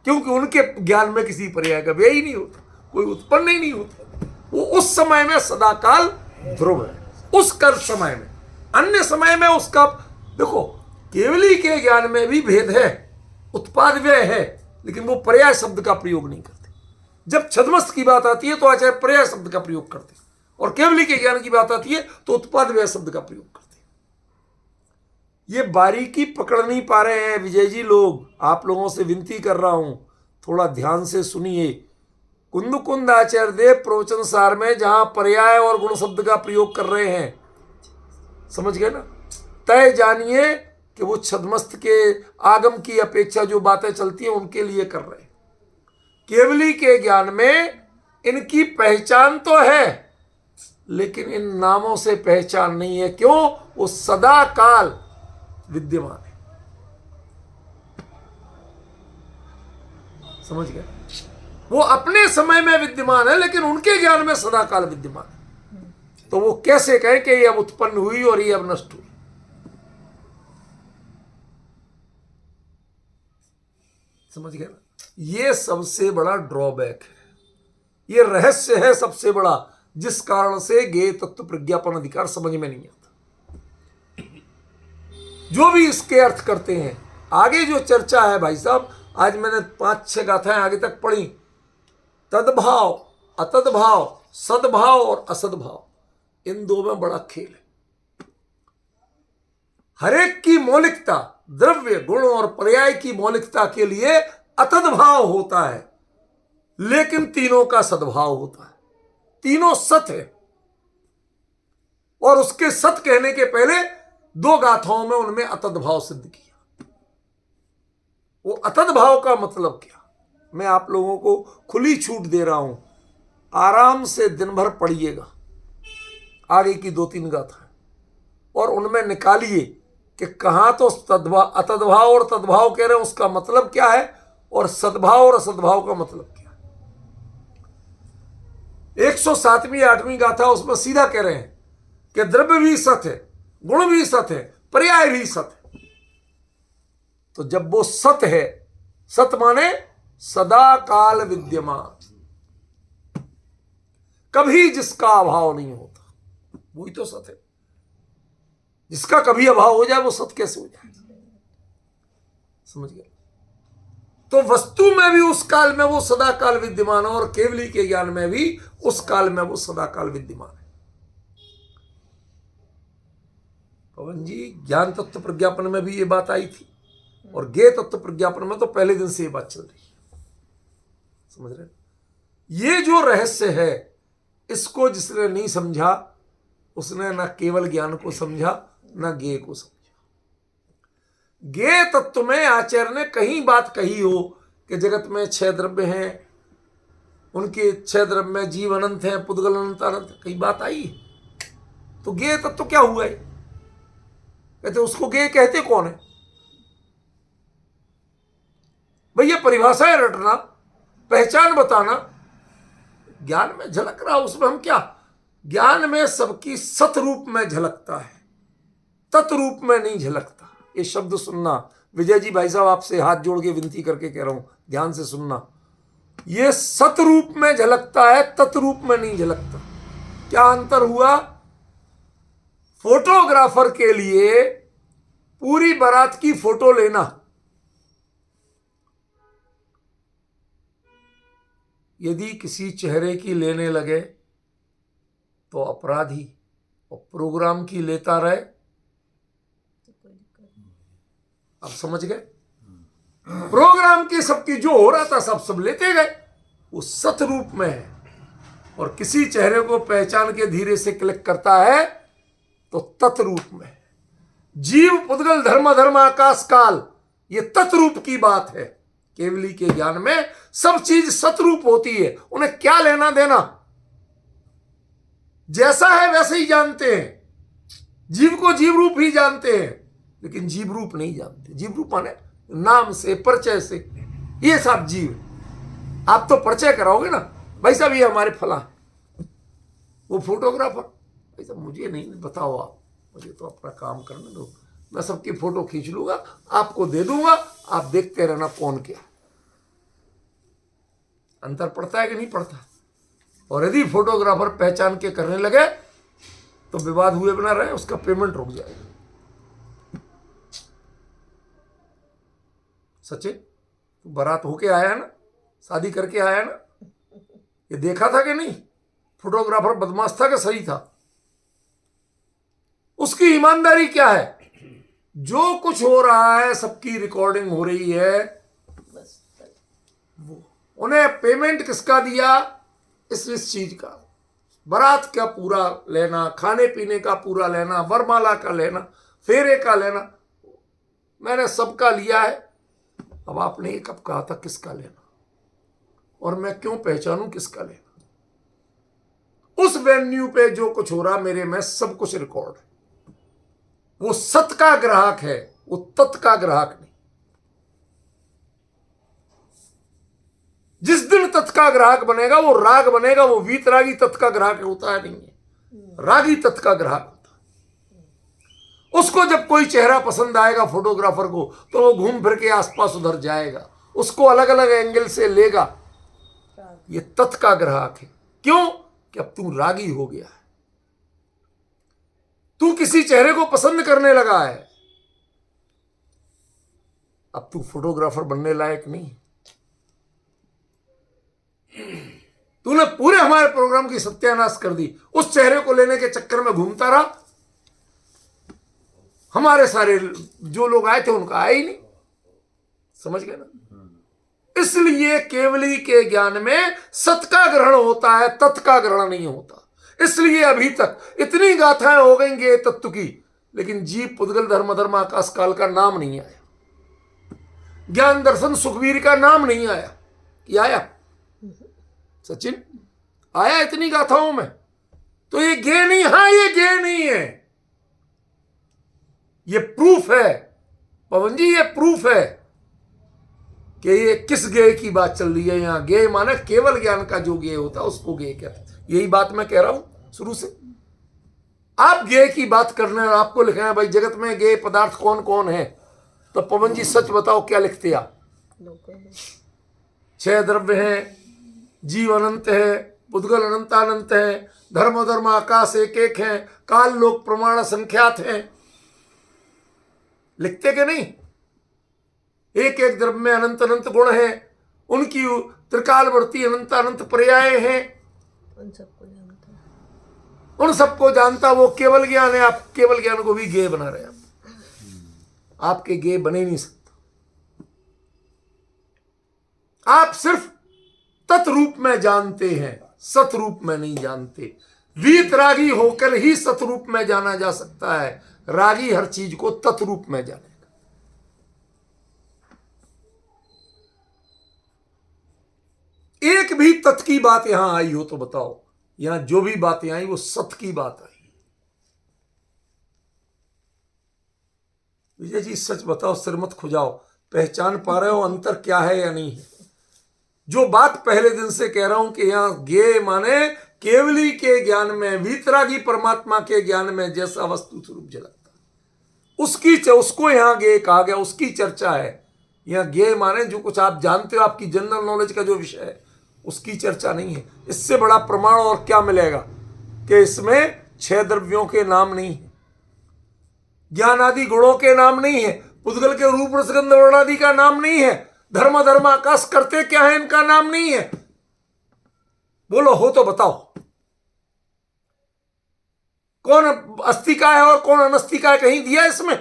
क्योंकि उनके ज्ञान में किसी पर्याय का व्यय ही नहीं होता, कोई उत्पन्न ही नहीं होता। वो उस समय में सदाकाल ध्रुव है, उस कर्म समय में। अन्य समय में उसका, देखो केवली के ज्ञान में भी भेद है, उत्पाद व्यय है, लेकिन वो पर्याय शब्द का प्रयोग नहीं करते। जब छद्मस्त की बात आती है तो आचार्य पर्याय शब्द का प्रयोग करते हैं, और केवली के ज्ञान की बात आती है तो उत्पाद व्यय शब्द का प्रयोग करते हैं। ये बारीकी पकड़ नहीं पा रहे हैं विजय जी लोग। आप लोगों से विनती कर रहा हूं, थोड़ा ध्यान से सुनिए। कुंद आचार्य देव प्रवचन सार में जहां पर्याय और गुण शब्द का प्रयोग कर रहे हैं, समझ गए ना, तय जानिए कि वो छद्मस्त के आगम की अपेक्षा जो बातें चलती हैं उनके लिए कर रहे हैं। केवली के ज्ञान में इनकी पहचान तो है, लेकिन इन नामों से पहचान नहीं है। क्यों? वो सदा काल विद्यमान है। समझ गए? वो अपने समय में विद्यमान है, लेकिन उनके ज्ञान में सदा काल विद्यमान है। तो वो कैसे कहें कि ये अब उत्पन्न हुई और ये अब नष्ट हुई? समझ गए ना? ये सबसे बड़ा ड्रॉबैक है, ये रहस्य है सबसे बड़ा, जिस कारण से ज्ञेय तत्व प्रज्ञापन अधिकार समझ में नहीं आता। जो भी इसके अर्थ करते हैं, आगे जो चर्चा है भाई साहब, आज मैंने 5-6 गाथाएं आगे तक पढ़ी। तद्भाव, अतद्भाव, सद्भाव और असद्भाव, इन दो में बड़ा खेल है। हरेक की मौलिकता, द्रव्य, गुण और पर्याय की मौलिकता के लिए अतद्भाव होता है, लेकिन तीनों का सद्भाव होता है। तीनों सत है, और उसके सत कहने के पहले 2 गाथाओं में उनमें अतद्भाव सिद्ध किया। वो अतद्भाव का मतलब क्या, मैं आप लोगों को खुली छूट दे रहा हूं, आराम से दिन भर पढ़िएगा आगे की 2-3 गाथाएं, और उनमें निकालिए कि कहां तो अतद्भाव और तद्भाव कह रहे हैं, उसका मतलब क्या है, और सद्भाव और असद्भाव का मतलब क्या है। 107वीं 8वीं गाथा उसमें सीधा कह रहे हैं कि द्रव्य भी सत है, गुण भी सत है, पर्याय भी सत है। तो जब वो सत है, सत माने सदा काल विद्यमान, कभी जिसका अभाव नहीं होता, वही तो सत है। जिसका कभी अभाव हो जाए वो सत कैसे हो जाए? समझ गए? तो वस्तु में भी उस काल में वो सदा काल विद्यमान है, और केवली के ज्ञान में भी उस काल में वो सदा काल विद्यमान है। पवन जी, ज्ञान तत्व प्रज्ञापन में भी ये बात आई थी, और ज्ञेय तत्व प्रज्ञापन में तो पहले दिन से ये बात चल रही है। समझ रहे? ये जो रहस्य है, इसको जिसने नहीं समझा, उसने ना केवल ज्ञान को समझा, ना ज्ञेय को समझा। ज्ञेय तत्व में आचार्य ने कहीं बात कही हो कि जगत में 6 द्रव्य हैं, उनके 6 द्रव्य में जीव अनंत है, पुद्गल अनंत अनंत, कहीं बात आई? तो ज्ञेय तत्व क्या हुआ है? कहते उसको ज्ञेय कहते कौन है? भैया परिभाषाएं रटना, पहचान बताना, ज्ञान में झलक रहा, उसमें हम क्या? ज्ञान में सबकी सत रूप में झलकता है, तत् रूप में नहीं झलकता। ये शब्द सुनना विजय जी, भाई साहब आपसे हाथ जोड़ के विनती करके कह रहा हूं, ध्यान से सुनना। ये सत रूप में झलकता है, तत् रूप में नहीं झलकता। क्या अंतर हुआ? फोटोग्राफर के लिए पूरी बारात की फोटो लेना, यदि किसी चेहरे की लेने लगे तो अपराधी, और प्रोग्राम की लेता रहे, अब समझ गए? प्रोग्राम की सबकी जो हो रहा था सब लेते गए, वो सत रूप में है, और किसी चेहरे को पहचान के धीरे से क्लिक करता है तो तत्रूप में। जीव पुद्गल धर्म धर्म आकाश काल, ये तत्रूप की बात है। केवली के ज्ञान में सब चीज सतरूप होती है, उन्हें क्या लेना देना, जैसा है वैसे ही जानते हैं। जीव को जीव रूप ही जानते हैं, लेकिन जीव रूप नहीं जानते। जीव रूप माने नाम से, परिचय से, ये सब जीव। आप तो परिचय कराओगे ना, भाई साहब ये हमारे फला, वो फोटोग्राफर, भाई साहब मुझे नहीं बताओ, आप मुझे तो अपना काम करने दो, मैं सबकी फोटो खींच लूंगा, आपको दे दूंगा, आप देखते रहना कौन क्या। अंतर पड़ता है कि नहीं पड़ता? और यदि फोटोग्राफर पहचान के करने लगे तो विवाद हुए बिना रहे, उसका पेमेंट रुक जाएगा। सचिन, तू बारात होके आया ना, शादी करके आया ना, ये देखा था कि नहीं फोटोग्राफर बदमाश था कि सही था? उसकी ईमानदारी क्या है? जो कुछ हो रहा है सबकी रिकॉर्डिंग हो रही है, वो उन्हें पेमेंट किसका दिया? इस चीज का, बारात का पूरा लेना, खाने पीने का पूरा लेना, वरमाला का लेना, फेरे का लेना, मैंने सबका लिया है। अब आपने एक कब कहा था किसका लेना, और मैं क्यों पहचानूं किसका लेना? उस वेन्यू पे जो कुछ हो रहा मेरे में सब कुछ रिकॉर्ड है। वो सत का ग्राहक है, वो तत् का ग्राहक नहीं। जिस दिन तत् का ग्राहक बनेगा वो राग बनेगा, वो वीतरागी तत् का ग्राहक होता है नहीं है, रागी तत् का ग्राहक होता है। उसको जब कोई चेहरा पसंद आएगा फोटोग्राफर को, तो वो घूम फिर के आसपास उधर जाएगा, उसको अलग अलग एंगल से लेगा। ये तत् का ग्राहक है। क्यों? कि अब तू रागी हो गया है, तू किसी चेहरे को पसंद करने लगा है, अब तू फोटोग्राफर बनने लायक नहीं। तूने पूरे हमारे प्रोग्राम की सत्यानाश कर दी, उस चेहरे को लेने के चक्कर में घूमता रहा। हमारे सारे जो लोग आए थे उनका आया ही नहीं, समझ गए ना? इसलिए केवली के ज्ञान में सत का ग्रहण होता है, तत् का ग्रहण नहीं होता। इसलिए अभी तक इतनी गाथाएं हो गई ये तत्व की, लेकिन जीव पुद्गल धर्म धर्म आकाश काल का नाम नहीं आया, ज्ञान दर्शन सुखवीर का नाम नहीं आया। क्या आया सचिन? आया इतनी गाथाओं में? तो ये गे नहीं, हाँ ये गे नहीं है, ये प्रूफ है पवन जी, ये प्रूफ है कि ये किस गे की बात चल रही है। यहां गे माने केवल ज्ञान का जो गे होता है उसको गे कहते हैं। यही बात मैं कह रहा हूं शुरू से। आप गे की बात करने और आपको लिखे हैं भाई जगत में गे पदार्थ कौन कौन है, तो पवन जी सच बताओ क्या लिखते आप? 6 द्रव्य हैं, जीव अनंत है, पुद्गल अनंतानंत है, धर्म धर्म आकाश एक एक है, काल लोक प्रमाण संख्यात है। लिखते के नहीं? एक एक द्रव्य में अनंत अनंत गुण है, उनकी त्रिकालवर्ती अनंत अनंत पर्याय हैं, उन सबको जानता वो केवल ज्ञान है। आप केवल ज्ञान को भी गे बना रहे हैं, आपके गे बने नहीं सकता। आप सिर्फ तत्रूप में जानते हैं, सतरूप में नहीं जानते। वीतरागी होकर ही सतरूप में जाना जा सकता है, रागी हर चीज को तत्रूप में जानेगा। एक भी तत् की बात यहां आई हो तो बताओ? यहां जो भी बातें आई वो सत की बात आई। विजय जी सच बताओ, सिर मत खुजाओ, पहचान पा रहे हो अंतर क्या है या नहीं है? जो बात पहले दिन से कह रहा हूं कि यहां गे माने केवली के ज्ञान में, वीतरागी परमात्मा के ज्ञान में जैसा वस्तु स्वरूप झलकता उसकी उसको यहां गे कहा गया, उसकी चर्चा है। यहां गे माने जो कुछ आप जानते हो, आपकी जनरल नॉलेज का जो विषय है उसकी चर्चा नहीं है। इससे बड़ा प्रमाण और क्या मिलेगा कि इसमें 6 द्रव्यों के नाम नहीं है, ज्ञान आदि गुणों के नाम नहीं है, पुद्गल के रूप रसगंध वर्ण आदि का नाम नहीं है, धर्म धर्म आकाश करते क्या है इनका नाम नहीं है। बोलो हो तो बताओ, कौन अस्थि का है और कौन अनस्थि का है, कहीं दिया इसमें?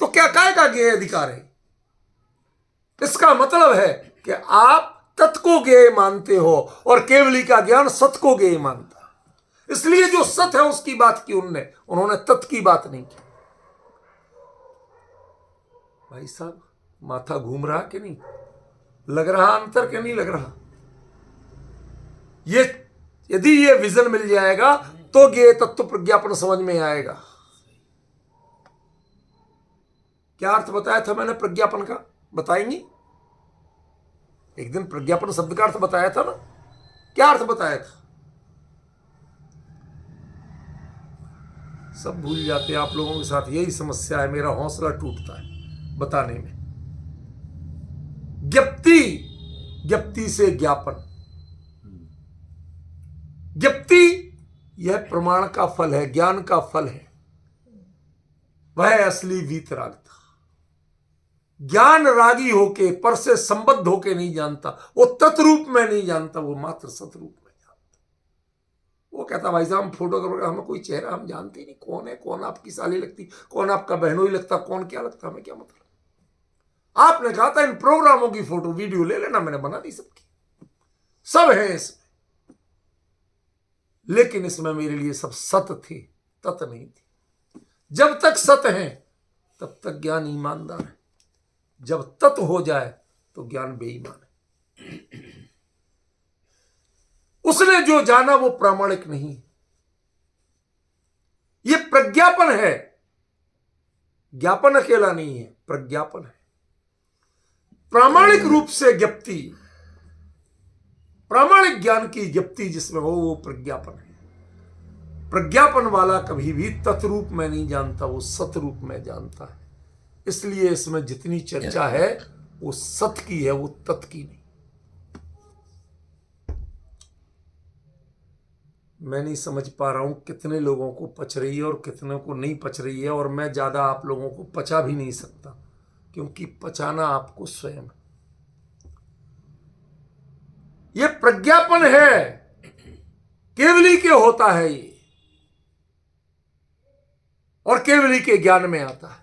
तो क्या काय का ज्ञेय अधिकार है? इसका मतलब है कि आप तत् को ज्ञेय मानते हो, और केवली का ज्ञान सत को ज्ञेय मानता है। इसलिए जो सत है उसकी बात की उन्होंने तत् की बात नहीं की। भाई साहब, माथा घूम रहा कि नहीं? लग रहा अंतर कि नहीं लग रहा? ये यदि ये विजन मिल जाएगा तो ज्ञेय तत्व प्रज्ञापन समझ में आएगा। क्या अर्थ बताया था मैंने प्रज्ञापन का? बताएंगी? एक दिन प्रज्ञापन शब्द का अर्थ बताया था ना? क्या अर्थ बताया था? सब भूल जाते हैं आप लोगों के साथ, यही समस्या है, मेरा हौसला टूटता है बताने में। ज्ञप्ति, ज्ञप्ति से ज्ञापन। ज्ञप्ति यह प्रमाण का फल है, ज्ञान का फल है, वह है असली वीतरागता। ज्ञान रागी होके, पर से संबद्ध होके नहीं जानता, वो तत्रूप में नहीं जानता, वो मात्र सतरूप में जानता। वो कहता भाई साहब हम फोटोग्राफर, हमें कोई चेहरा हम जानते ही नहीं, कौन है, कौन आपकी साली लगती, कौन आपका बहनोई लगता, कौन क्या लगता, हमें क्या मतलब। आपने कहा था इन प्रोग्रामों की फोटो वीडियो ले लेना, मैंने बना दी सबकी, सब है इसमें, लेकिन इसमें मेरे लिए सब सत थे, तत नहीं थी। जब तक सत है तब तक ज्ञान ईमानदार है, जब तत हो जाए तो ज्ञान बेईमान है। उसने जो जाना वो प्रामाणिक नहीं। ये प्रज्ञापन है, ज्ञापन अकेला नहीं है, प्रज्ञापन है। प्रामाणिक रूप से ज्ञप्ति, प्रामाणिक ज्ञान की ज्ञप्ति जिसमें हो वो प्रज्ञापन है। प्रज्ञापन वाला कभी भी तत्रूप में नहीं जानता, वो सतरूप में जानता है। इसलिए इसमें जितनी चर्चा है वो सत की है, वो तत् की नहीं। मैं नहीं समझ पा रहा हूं कितने लोगों को पच रही है और कितने को नहीं पच रही है, और मैं ज्यादा आप लोगों को पचा भी नहीं सकता, क्योंकि पचाना आपको स्वयं है। ये प्रज्ञापन है, केवली के होता है ये, और केवली के ज्ञान में आता है।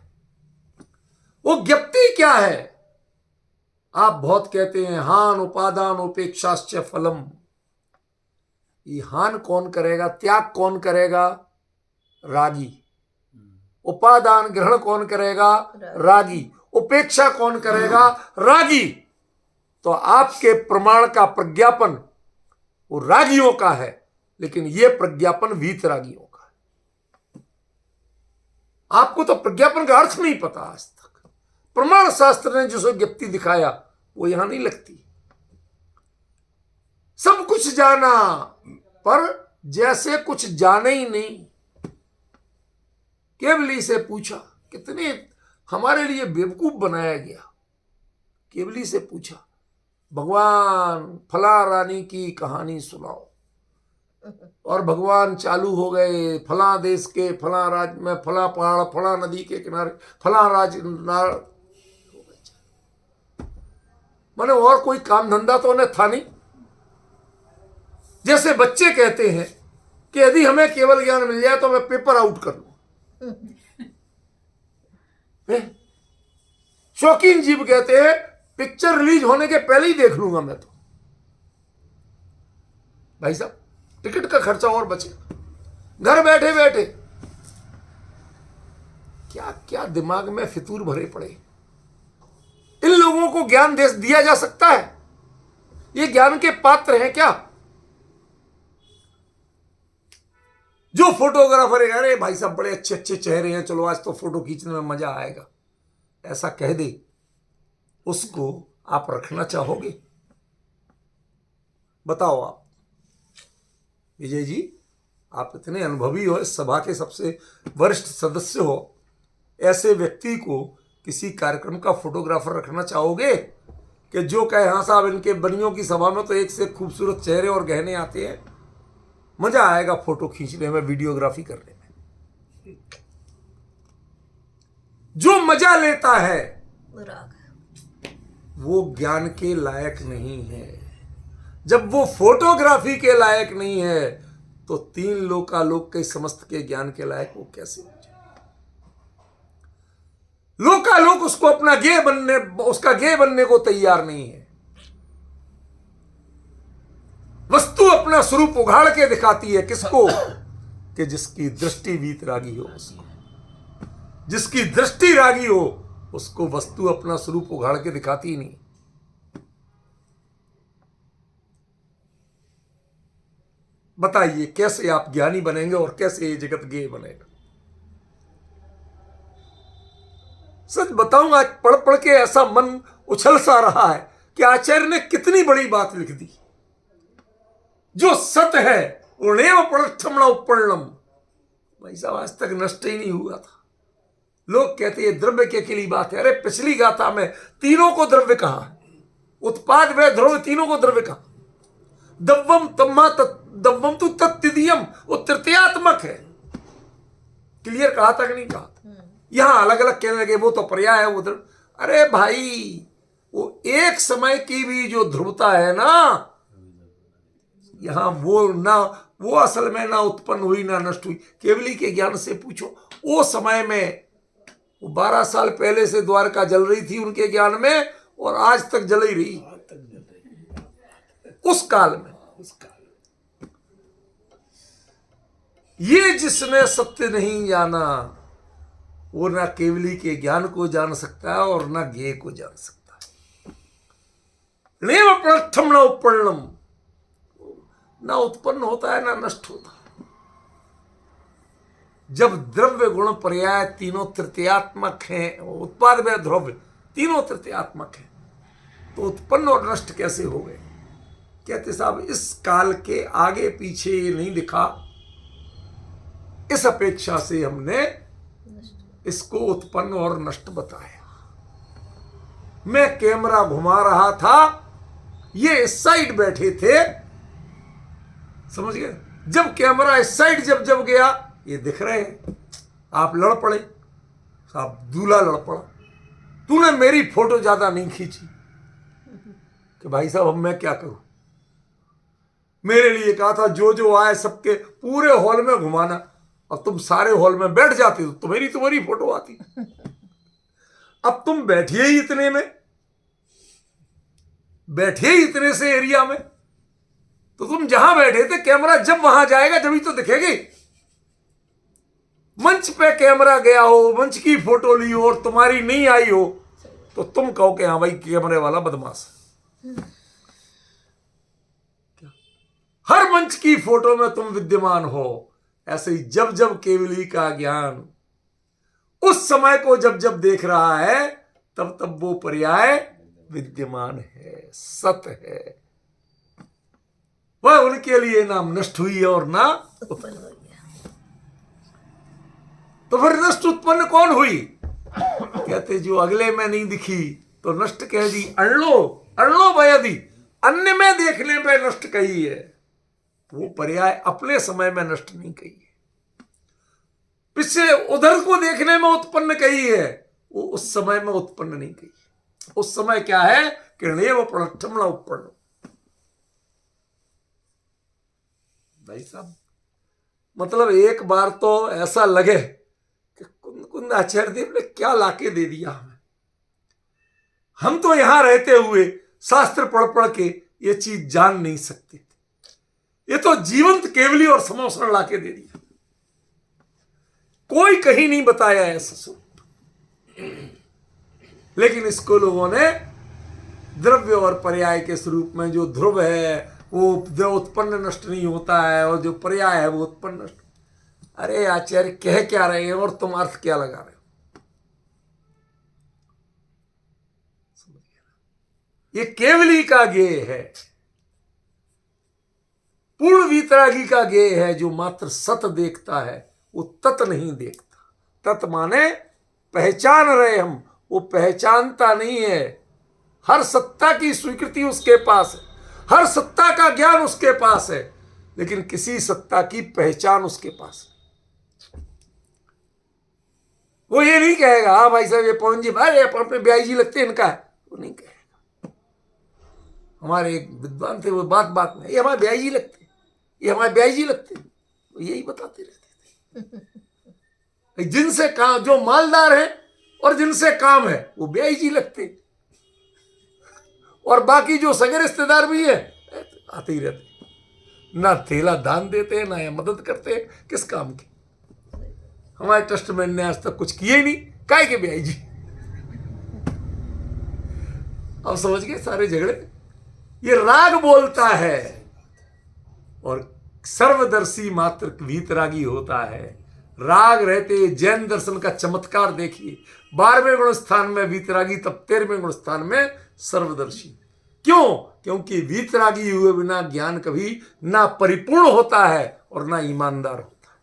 वो ज्ञप्ति क्या है? आप बहुत कहते हैं हान उपादान उपेक्षाश्च फलम। ये हान कौन करेगा, त्याग कौन करेगा? रागी। उपादान ग्रहण कौन करेगा? रागी। उपेक्षा कौन करेगा? रागी। तो आपके प्रमाण का प्रज्ञापन वो रागियों का है, लेकिन यह प्रज्ञापन वीतरागियों का है। आपको तो प्रज्ञापन का अर्थ नहीं पता आज तक। प्रमाण शास्त्र ने जो ज्ञप्ति दिखाया वो यहां नहीं लगती। सब कुछ जाना पर जैसे कुछ जाने ही नहीं। केवली से पूछा, कितने हमारे लिए बेवकूफ बनाया गया। केवली से पूछा भगवान फला रानी की कहानी सुनाओ, और भगवान चालू हो गए फला देश के फला राज में फला पहाड़ फला नदी के किनारे फला राज माने और कोई काम धंधा तो उन्हें था नहीं। जैसे बच्चे कहते हैं कि यदि हमें केवल ज्ञान मिल जाए तो मैं पेपर आउट कर लूं। शौकीन जीव कहते हैं पिक्चर रिलीज होने के पहले ही देख लूंगा मैं तो। भाई साहब टिकट का खर्चा और बचे, घर बैठे बैठे। क्या क्या दिमाग में फितूर भरे पड़े। इन लोगों को ज्ञान दिया जा सकता है? ये ज्ञान के पात्र हैं क्या? जो फोटोग्राफर है, अरे भाई साहब बड़े अच्छे अच्छे चेहरे हैं, चलो आज तो फोटो खींचने में मजा आएगा, ऐसा कह दे, उसको आप रखना चाहोगे? बताओ आप। विजय जी, आप इतने अनुभवी हो, इस सभा के सबसे वरिष्ठ सदस्य हो, ऐसे व्यक्ति को किसी कार्यक्रम का फोटोग्राफर रखना चाहोगे कि जो कहे हाँ साहब इनके बनियों की सभा में तो एक से खूबसूरत चेहरे और गहने आते हैं, मजा आएगा फोटो खींचने में, वीडियोग्राफी करने में। जो मजा लेता है वो ज्ञान के लायक नहीं है। जब वो फोटोग्राफी के लायक नहीं है तो तीन लोकालोक के समस्त के ज्ञान के लायक वो कैसे हो जाए? लोकालोक उसको अपना गेय बनने, उसका गेय बनने को तैयार नहीं है। वस्तु अपना स्वरूप उघाड़ के दिखाती है किसको? कि जिसकी दृष्टि वीतरागी हो उसको। जिसकी दृष्टि रागी हो उसको वस्तु अपना स्वरूप उघाड़ के दिखाती नहीं। बताइए कैसे आप ज्ञानी बनेंगे और कैसे ये जगत ज्ञेय बनेगा? सच बताऊं, आज पढ़ पढ़ के ऐसा मन उछल सा रहा है कि आचार्य ने कितनी बड़ी बात लिख दी। जो सत है उणेव पलक्षमण उपवर्णम, भाई साहब आज तक नष्ट ही नहीं हुआ था। लोग कहते हैं द्रव्य के अकेली बात है। अरे पिछली गाथा में तीनों को द्रव्य कहा, उत्पाद व ध्रुव तीनों को द्रव्य कहा। दव्वम तम्मा दव्वम तो तत्तिदियम, वो तृतीयात्मक है। क्लियर कहा था कि नहीं कहा? यहां अलग अलग कहने लगे वो तो पर्याय है वो द्रव्य। अरे भाई वो एक समय की भी जो ध्रुवता है ना, यहां वो ना, वो असल में ना उत्पन्न हुई ना नष्ट हुई। केवली के ज्ञान से पूछो, वो समय में वो 12 साल पहले से द्वारका जल रही थी उनके ज्ञान में, और आज तक जल ही रही। उस काल में ये जिसने सत्य नहीं जाना वो ना केवली के ज्ञान को जान सकता है और ना ज्ञेय को जान सकता है। नेव प्रथम न उपवर्णम, ना उत्पन्न होता है ना नष्ट होता। जब द्रव्य गुण पर्याय तीनों तृतीयात्मक हैं, उत्पाद में द्रव्य तीनों तृतीयात्मक हैं, तो उत्पन्न और नष्ट कैसे हो गए? कहते साहब इस काल के आगे पीछे ये नहीं लिखा, इस अपेक्षा से हमने इसको उत्पन्न और नष्ट बताया। मैं कैमरा घुमा रहा था, ये इस साइड बैठे थे, समझ गए? जब कैमरा इस साइड जब गया ये दिख रहे हैं, आप लड़ पड़े, साहब दूल्हा लड़ पड़ा, तूने मेरी फोटो ज्यादा नहीं खींची। कि भाई साहब अब मैं क्या करूं? मेरे लिए कहा था जो जो आए सबके पूरे हॉल में घुमाना, अब तुम सारे हॉल में बैठ जाती तो तुम्हारी फोटो आती। अब तुम बैठिए ही इतने में, बैठिए ही इतने से एरिया में, तो तुम जहां बैठे थे कैमरा जब वहां जाएगा जब ही तो दिखेगी। मंच पे कैमरा गया हो, मंच की फोटो ली हो और तुम्हारी नहीं आई हो, तो तुम कहो कि हाँ भाई कैमरे वाला बदमाश। हर मंच की फोटो में तुम विद्यमान हो। ऐसे ही जब जब केवली का ज्ञान उस समय को जब जब देख रहा है, तब तब वो पर्याय विद्यमान है, सत्य है। वह उनके लिए ना नष्ट हुई और ना उत्पन्न हुई। तो फिर नष्ट उत्पन्न कौन हुई? कहते जो अगले में नहीं दिखी तो नष्ट कह दी। अणलो भयदी, अन्य में देखने पे नष्ट कही है, वो पर्याय अपने समय में नष्ट नहीं कही है। पिछले उधर को देखने में उत्पन्न कही है, वो उस समय में उत्पन्न नहीं कही। उस समय क्या है? किरणेव प्रथम न उपन्न। भाई साहब मतलब एक बार तो ऐसा लगे कि कुंद आचार्य देव ने क्या लाके दे दिया हमें। हम तो यहां रहते हुए शास्त्र पढ़ पढ़ के ये चीज जान नहीं सकते थे, ये तो जीवंत केवली और समोसण लाके दे दिया। कोई कहीं नहीं बताया ऐसा स्वरूप, लेकिन इसको लोगों ने द्रव्य और पर्याय के स्वरूप में, जो ध्रुव है वो जो उत्पन्न नष्ट नहीं होता है और जो पर्याय है वो उत्पन्न नष्ट। अरे आचार्य कह क्या रहे हैं और तुम अर्थ क्या लगा रहे हो? ये केवली का ज्ञेय है, पूर्ण वीतरागी का ज्ञेय है, जो मात्र सत देखता है, वो तत् नहीं देखता। तत् माने पहचान रहे हम, वो पहचानता नहीं है। हर सत्ता की स्वीकृति उसके पास है, हर सत्ता का ज्ञान उसके पास है, लेकिन किसी सत्ता की पहचान उसके पास है। वो ये नहीं कहेगा हाँ भाई साहब ये पवन जी भाई अपने ब्याई जी लगते हैं इनका है, वो नहीं कहेगा। हमारे एक विद्वान थे, वो बात बात में ये हमारे ब्याई जी लगते, ये हमारे ब्याई जी लगते, वो यही बताते रहते थे। जिनसे काम, जो मालदार है और जिनसे काम है वो ब्याई जी लगते, और बाकी जो सगे रिश्तेदार भी है आते ही रहते। ना थैला दान देते हैं, ना ये मदद करते हैं, किस काम की। हमारे ट्रस्टमैन ने आज तक कुछ किया ही नहीं, काहे के ब्याई जी। अब समझ गए सारे झगड़े। ये राग बोलता है और सर्वदर्शी मात्र वीतरागी होता है। राग रहते जैन दर्शन का चमत्कार देखिए, 12वें गुण स्थान में वीतरागी, तब 13वें गुण स्थान में सर्वदर्शी। क्यों? क्योंकि वीतरागी हुए बिना ज्ञान कभी ना परिपूर्ण होता है और ना ईमानदार होता है।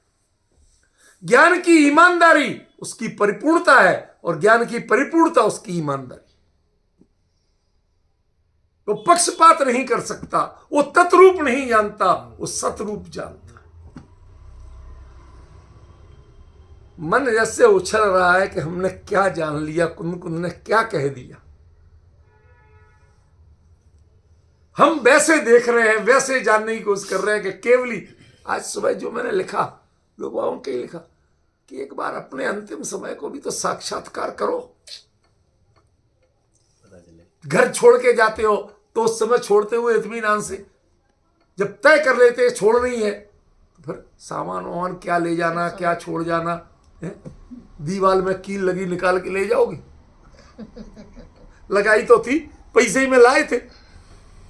ज्ञान की ईमानदारी उसकी परिपूर्णता है और ज्ञान की परिपूर्णता उसकी ईमानदारी। वो पक्षपात नहीं कर सकता, वो तत्रूप नहीं जानता, वो सतरूप जानता। मन जैसे उछल रहा है कि हमने क्या जान लिया, कुंद कुंद ने क्या कह दिया। हम वैसे देख रहे हैं, वैसे जानने की कोशिश कर रहे हैं कि केवली आज सुबह जो मैंने लिखा, लोगों के लिखा कि एक बार अपने अंतिम समय को भी तो साक्षात्कार करो। घर छोड़ के जाते हो तो उस समय छोड़ते हुए इत्मीनान से, जब तय कर लेते छोड़ नहीं है तो फिर सामान वामान क्या ले जाना, क्या छोड़ जाना है? दीवार में कील लगी, निकाल के ले जाओगे? लगाई तो थी, पैसे ही में लाए थे।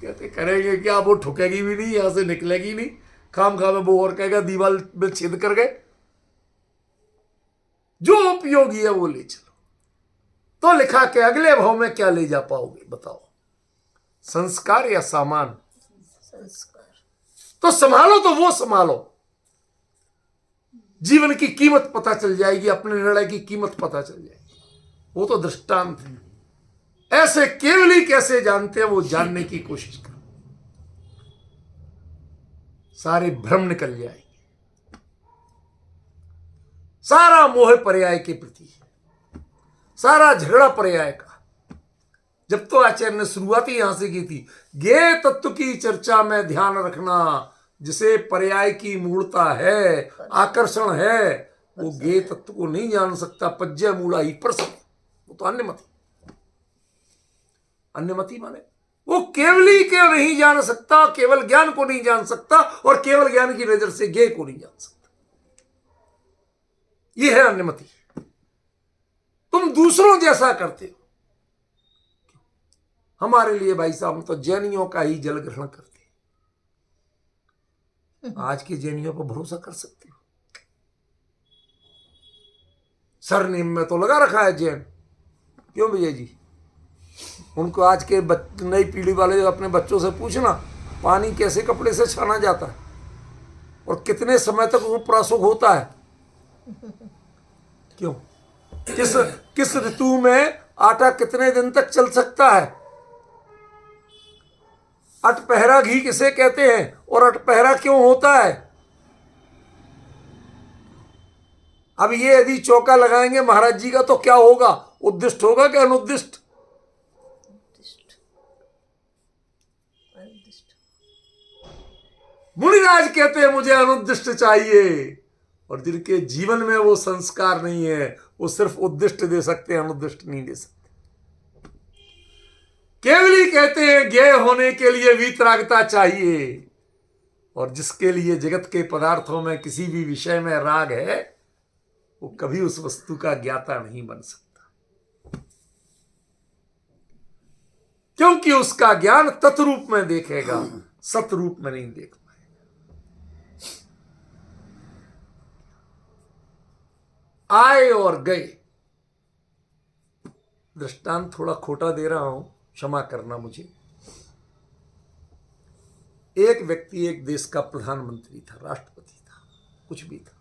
कहते करेंगे क्या, वो ठुकेगी भी नहीं, यहां से निकलेगी नहीं, खाम खा में वो और कहेगा दीवार में छेद कर गए। जो उपयोगी है वो ले चलो। तो लिखा कि अगले भाव में क्या ले जा पाओगे बताओ, संस्कार या सामान? संस्कार। तो संभालो, तो वो संभालो। जीवन की कीमत पता चल जाएगी, अपने निर्णय की कीमत पता चल जाएगी। वो तो दृष्टांत है। ऐसे केवली कैसे जानते हैं, वो जानने की कोशिश करो, सारे भ्रम निकल जाएंगे। सारा मोह पर्याय के प्रति है, सारा झगड़ा पर्याय का। जब तो आचार्य ने शुरुआत ही यहां से की थी, ज्ञेय तत्व की चर्चा में ध्यान रखना, जिसे पर्याय की मूलता है, आकर्षण है, वो ज्ञेय तत्व को नहीं जान सकता। पज्य मूला ही पर सब, वो तो अन्यमति। अन्यमति माने वो केवली के नहीं जान सकता, केवल ज्ञान को नहीं जान सकता, और केवल ज्ञान की नजर से ज्ञेय को नहीं जान सकता। ये है अन्यमति। तुम दूसरों जैसा करते हो। हमारे लिए भाई साहब, हम तो जैनियों का ही जल ग्रहण करते हैं। आज के जैनियों पर भरोसा कर सकते हो? सरनेम में तो लगा रखा है जैन। क्यों भैया जी? उनको आज के नई पीढ़ी वाले अपने बच्चों से पूछना, पानी कैसे कपड़े से छाना जाता है और कितने समय तक वो प्रासुक होता है। क्यों? किस ऋतु में आटा कितने दिन तक चल सकता है? अटपहरा घी किसे कहते हैं और अटपहरा क्यों होता है? अब ये यदि चौका लगाएंगे महाराज जी का तो क्या होगा? उद्दिष्ट होगा कि अनुद्दिष्ट? मुनिराज कहते हैं मुझे अनुद्दिष्ट चाहिए, और जिनके जीवन में वो संस्कार नहीं है, वो सिर्फ उद्दिष्ट दे सकते हैं, अनुद्दिष्ट नहीं दे सकते। केवली कहते हैं ज्ञेय होने के लिए वीतरागता चाहिए, और जिसके लिए जगत के पदार्थों में किसी भी विषय में राग है, वो कभी उस वस्तु का ज्ञाता नहीं बन सकता, क्योंकि उसका ज्ञान तत्रूप में देखेगा, सतरूप में नहीं देख पाएगा। आए और गए। दृष्टांत थोड़ा खोटा दे रहा हूं, क्षमा करना मुझे। एक व्यक्ति एक देश का प्रधानमंत्री था, राष्ट्रपति था, कुछ भी था।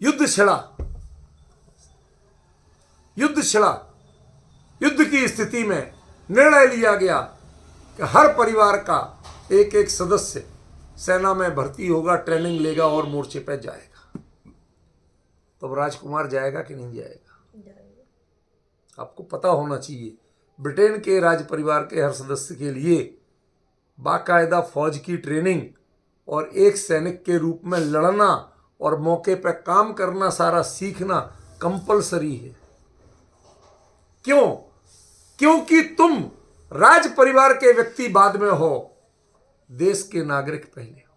युद्ध छिड़ा, युद्ध की स्थिति में निर्णय लिया गया कि हर परिवार का एक एक सदस्य सेना में भर्ती होगा, ट्रेनिंग लेगा और मोर्चे पर जाएगा। तो राजकुमार जाएगा कि नहीं जाएगा? आपको पता होना चाहिए, ब्रिटेन के राज परिवार के हर सदस्य के लिए बाकायदा फौज की ट्रेनिंग और एक सैनिक के रूप में लड़ना और मौके पर काम करना, सारा सीखना कंपलसरी है। क्यों? क्योंकि तुम राज परिवार के व्यक्ति बाद में हो, देश के नागरिक पहले हो।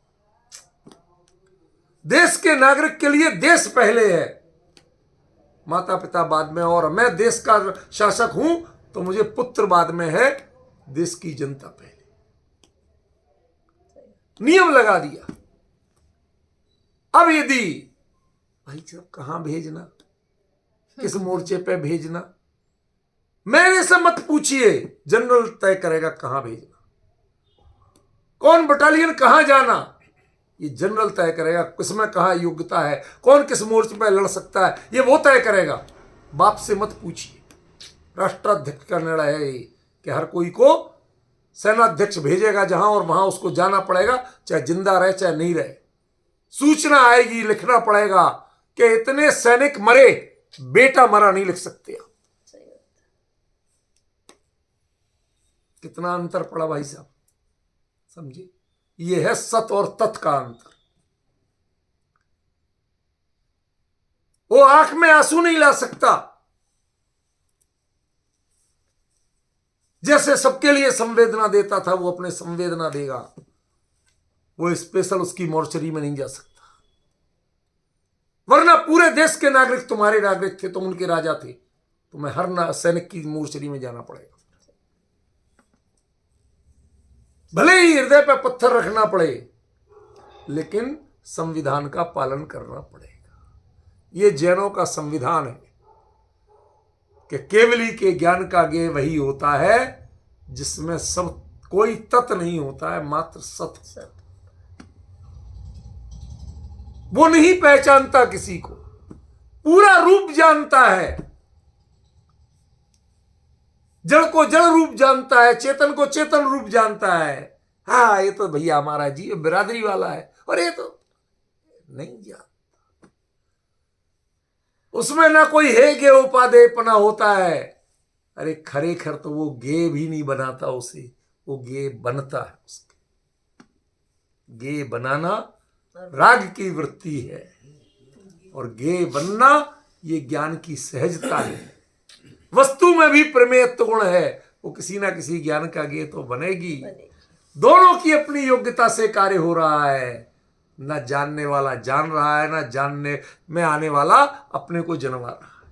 देश के नागरिक के लिए देश पहले है, माता पिता बाद में। और मैं देश का शासक हूं तो मुझे पुत्र बाद में है, देश की जनता पहले। नियम लगा दिया। अब यदि भाई साहब कहां भेजना, किस मोर्चे पे भेजना, मेरे से मत पूछिए, जनरल तय करेगा कहां भेजना, कौन बटालियन कहां जाना, ये जनरल तय करेगा। किसमें कहां योग्यता है, कौन किस मोर्चे पे लड़ सकता है, ये वो तय करेगा। बाप से मत पूछिए। राष्ट्राध्यक्ष का निर्णय है कि हर कोई को सेनाध्यक्ष भेजेगा जहां, और वहां उसको जाना पड़ेगा, चाहे जिंदा रहे चाहे नहीं रहे। सूचना आएगी, लिखना पड़ेगा कि इतने सैनिक मरे, बेटा मरा नहीं लिख सकते आप। कितना अंतर पड़ा भाई साहब, समझे। ये है सत और तत् का अंतर। वो आंख में आंसू नहीं ला सकता, जैसे सबके लिए संवेदना देता था, वो अपने संवेदना देगा। वो स्पेशल उसकी मोर्चरी में नहीं जा सकता, वरना पूरे देश के नागरिक तुम्हारे नागरिक थे, तुम उनके राजा थे, तुम्हें हर सैनिक की मोर्चरी में जाना पड़ेगा। भले ही हृदय पर पत्थर रखना पड़े, लेकिन संविधान का पालन करना पड़ेगा। ये जैनों का संविधान है कि केवली के ज्ञान का ज्ञेय वही होता है जिसमें सब कोई तत् नहीं होता है, मात्र सत। वो नहीं पहचानता किसी को, पूरा रूप जानता है। जड़ को जड़ रूप जानता है, चेतन को चेतन रूप जानता है। हाँ, ये तो भैया हमारा जी बिरादरी वाला है, और ये तो नहीं जानता। उसमें ना कोई है गे उपादेयपना होता है। अरे खरेखर तो वो गे भी नहीं बनाता उसे, वो गे बनता है उसके। गे बनाना राग की वृत्ति है, और गे बनना ये ज्ञान की सहजता है। वस्तु में भी प्रमेयत्व गुण है, वो किसी ना किसी ज्ञान का गे तो बनेगी। दोनों की अपनी योग्यता से कार्य हो रहा है। न जानने वाला जान रहा है, न जानने में आने वाला अपने को जनवा रहा है।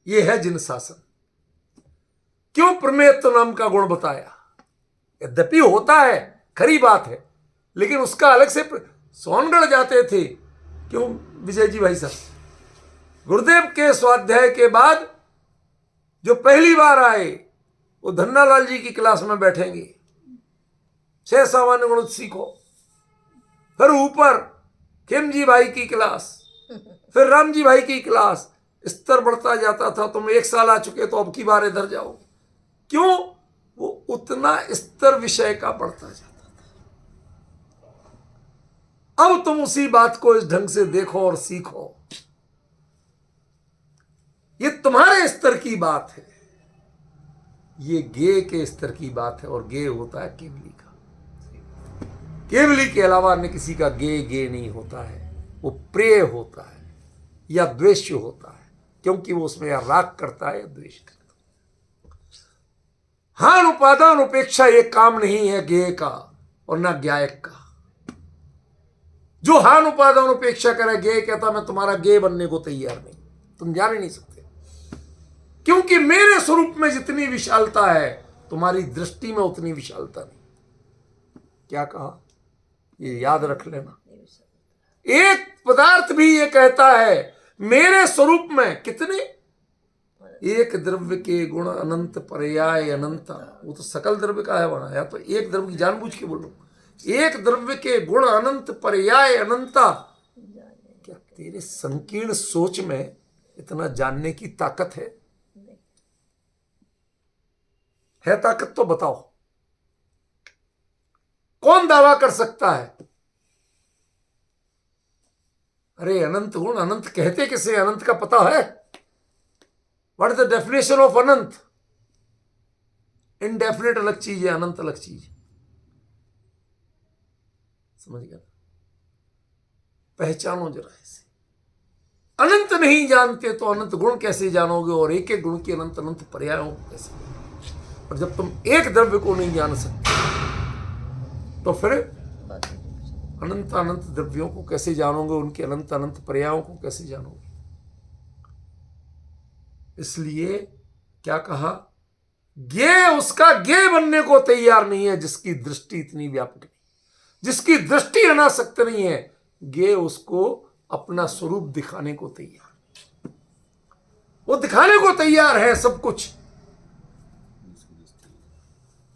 यह है जिन शासन। क्यों प्रमेयत्व नाम का गुण बताया? यद्यपि होता है, खरी बात है, लेकिन उसका अलग से सोनगढ़ जाते थे। क्यों विजय जी भाई साहब? गुरुदेव के स्वाध्याय के बाद जो पहली बार आए वो धन्नालाल जी की क्लास में बैठेंगे, 6 सामान्य गुण सीखो, फिर ऊपर खेमजी भाई की क्लास, फिर राम जी भाई की क्लास। स्तर बढ़ता जाता था। तुम 1 साल आ चुके तो अब की बार इधर जाओ। क्यों? वो उतना स्तर विषय का बढ़ता जाता था। अब तुम उसी बात को इस ढंग से देखो और सीखो। ये तुम्हारे स्तर की बात है, ये गे के स्तर की बात है। और गे होता है केवली का। केवली के अलावा अन्य किसी का गे नहीं होता है। वो प्रेय होता है या द्वेष होता है, क्योंकि वो उसमें या राग करता है या द्वेष करता है। हान उपादान उपेक्षा ये काम नहीं है गे का और ना ज्ञायक का। जो हान उपादान उपेक्षा करे, गे कहता मैं तुम्हारा गे बनने को तैयार नहीं, तुम जान ही नहीं सकते, क्योंकि मेरे स्वरूप में जितनी विशालता है तुम्हारी दृष्टि में उतनी विशालता नहीं। क्या कहा? ये याद रख लेना। एक पदार्थ भी ये कहता है मेरे स्वरूप में कितने, एक द्रव्य के गुण अनंत पर्याय अनंता। वो तो सकल द्रव्य का है वहां, या तो एक द्रव्य की जानबूझ के बोल रहा हूं। एक द्रव्य के गुण अनंत पर्याय अनंता। क्या तेरे संकीर्ण सोच में इतना जानने की ताकत है? ताकत तो बताओ, कौन दावा कर सकता है? अरे अनंत गुण, अनंत कहते किसे? अनंत का पता है? What is the definition of Anant? Indefinite अलग चीज है, अनंत अलग चीज है। समझ गया? पहचानो जरा इसे। अनंत नहीं जानते तो अनंत गुण कैसे जानोगे, और एक एक गुण की अनंत अनंत पर्यायों कैसे? और जब तुम एक द्रव्य को नहीं जान सकते तो फिर अनंत अनंत द्रव्यों को कैसे जानोगे, उनके अनंत अनंत पर्यायों को कैसे जानोगे। इसलिए क्या कहा, ज्ञेय उसका ज्ञेय बनने को तैयार नहीं है जिसकी दृष्टि इतनी व्यापक नहीं, जिसकी दृष्टि अनासक्त नहीं है। ज्ञेय उसको अपना स्वरूप दिखाने को तैयार, वो दिखाने को तैयार है सब कुछ।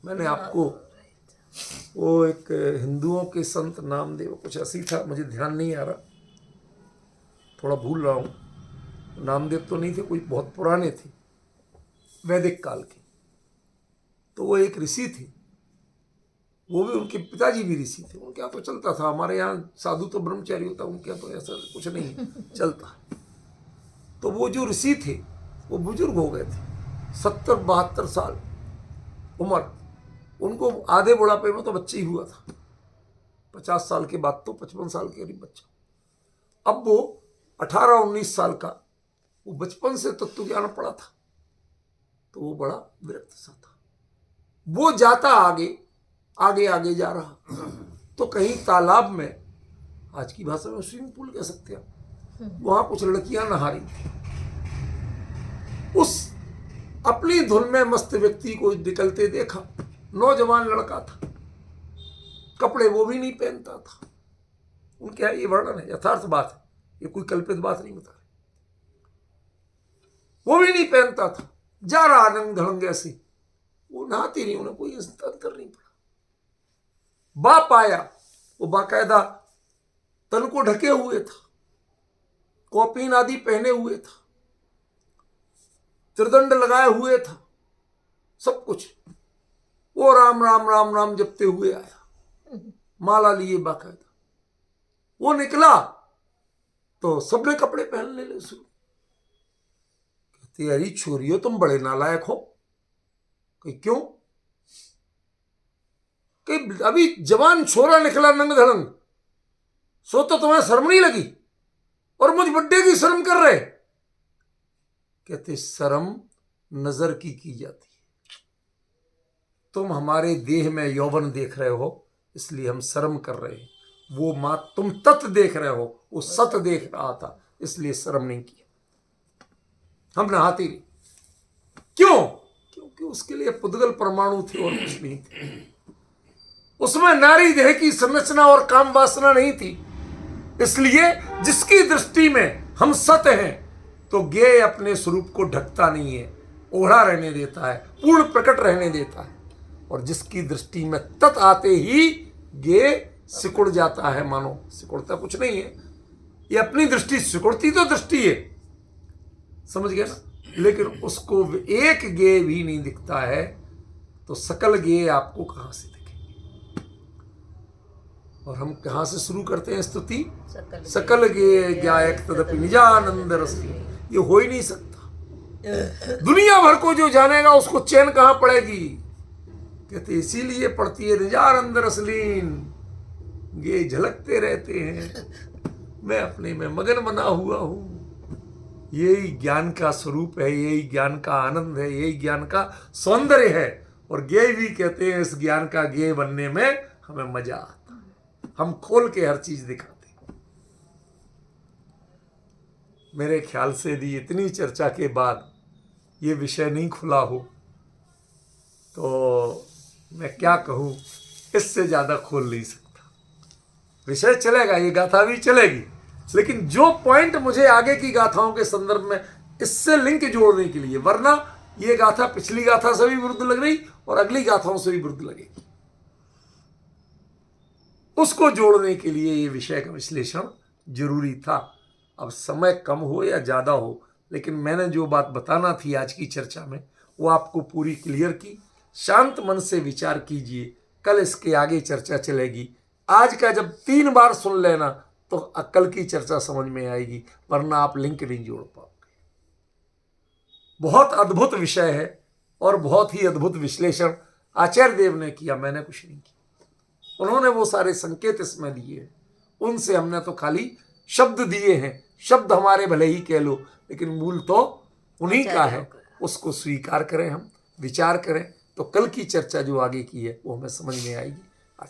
मैंने आपको वो एक हिंदुओं के संत नामदेव कुछ ऐसी था, मुझे ध्यान नहीं आ रहा, थोड़ा भूल रहा हूं। नामदेव तो नहीं थे, कोई बहुत पुराने थे, वैदिक काल के। तो वो एक ऋषि थे, वो भी, उनके पिताजी भी ऋषि थे। उनके यहाँ तो चलता था, हमारे यहाँ साधु तो ब्रह्मचारी होता, उनके यहाँ तो ऐसा कुछ नहीं चलता। तो वो जो ऋषि थे वो बुजुर्ग हो गए थे, 70-72 साल उम्र। उनको आधे बुढ़ापे में तो बच्चा ही हुआ था, 50 साल के बाद तो 55 साल के करीब बच्चा। अब वो 18-19 साल का, वो बचपन से तत्व ज्ञान पड़ा था, तो वो बड़ा विरक्त सा था। वो जाता आगे आगे आगे जा रहा, तो कहीं तालाब में, आज की भाषा में स्विमिंग पूल कह सकते हैं, वहां कुछ लड़कियां नहा रही थी। उस अपनी धुन में मस्त व्यक्ति को निकलते देखा, नौजवान लड़का था, कपड़े वो भी नहीं पहनता था। उनके यहाँ ये वर्णन है, यथार्थ बात है, ये कोई कल्पित बात नहीं बता रहे। वो भी नहीं पहनता था, जा रहा आनंद धड़ंग ऐसे, वो नहाती नहीं, उन्हें कोई अंतर नहीं पड़ा। बाप आया, वो बाकायदा तन को ढके हुए था, कौपीन आदि पहने हुए था, त्रिदंड लगाए हुए था, सब कुछ। वो राम राम राम राम जपते हुए आया, माला लिए बाकायदा। वो निकला तो सबने कपड़े पहनने ले शुरू। कहते अरे छोरियो तुम बड़े नालायक हो। कि क्यों? कि अभी जवान छोरा निकला नंग धड़ंग, सो तो तुम्हें शर्म नहीं लगी और मुझ बड्डे की शर्म कर रहे। कहते शर्म नजर की जाती है, तुम हमारे देह में यौवन देख रहे हो इसलिए हम शर्म कर रहे हैं। वो मां तुम तत् देख रहे हो, वो सत देख रहा था इसलिए शर्म नहीं किया। हम नहाती नहीं। क्यों? क्योंकि उसके लिए पुद्गल परमाणु थे और कुछ नहीं थे। उसमें नारी देह की संरचना और काम वासना नहीं थी। इसलिए जिसकी दृष्टि में हम सत हैं तो ज्ञेय अपने स्वरूप को ढकता नहीं है, ओढ़ा रहने देता है, पूर्ण प्रकट रहने देता है। और जिसकी दृष्टि में तत् आते ही ज्ञेय सिकुड़ जाता है। मानो सिकुड़ता कुछ नहीं है, ये अपनी दृष्टि सिकुड़ती तो दृष्टि है, समझ गया ना। लेकिन उसको एक ज्ञेय भी नहीं दिखता है तो सकल ज्ञेय आपको कहां से दिखेंगे। और हम कहां से शुरू करते हैं स्तुति? सकल ज्ञेय ज्ञायक तदपि निजानंद रस। ये हो ही नहीं सकता। दुनिया भर को जो जानेगा उसको चैन कहां पड़ेगी? कहते इसीलिए पड़ती है निजानंद रसलीन। ये झलकते रहते हैं, मैं अपने में मगन बना हुआ हूं। यही ज्ञान का स्वरूप है, यही ज्ञान का आनंद है, यही ज्ञान का सौंदर्य है। और ज्ञेय भी कहते हैं इस ज्ञान का ज्ञेय बनने में हमें मजा आता है, हम खोल के हर चीज दिखाते हैं। मेरे ख्याल से भी इतनी चर्चा के बाद ये विषय नहीं खुला हो तो मैं क्या कहूं, इससे ज्यादा खोल नहीं सकता। विषय चलेगा, ये गाथा भी चलेगी, लेकिन जो पॉइंट मुझे आगे की गाथाओं के संदर्भ में इससे लिंक जोड़ने के लिए, वरना ये गाथा पिछली गाथा से भी विरुद्ध लग रही और अगली गाथाओं से भी विरुद्ध लगेगी, उसको जोड़ने के लिए ये विषय का विश्लेषण जरूरी था। अब समय कम हो या ज्यादा हो, लेकिन मैंने जो बात बताना थी आज की चर्चा में वो आपको पूरी क्लियर की। शांत मन से विचार कीजिए, कल इसके आगे चर्चा चलेगी। आज का जब 3 बार सुन लेना तो कल की चर्चा समझ में आएगी, वरना आप लिंक नहीं जोड़ पाओगे। बहुत अद्भुत विषय है और बहुत ही अद्भुत विश्लेषण आचार्य देव ने किया, मैंने कुछ नहीं किया। उन्होंने वो सारे संकेत इसमें दिए हैं, उनसे हमने तो खाली शब्द दिए हैं। शब्द हमारे भले ही कह लो, लेकिन मूल तो उन्हीं का है। उसको स्वीकार करें, हम विचार करें, तो कल की चर्चा जो आगे की है वो हमें समझ में आएगी। आज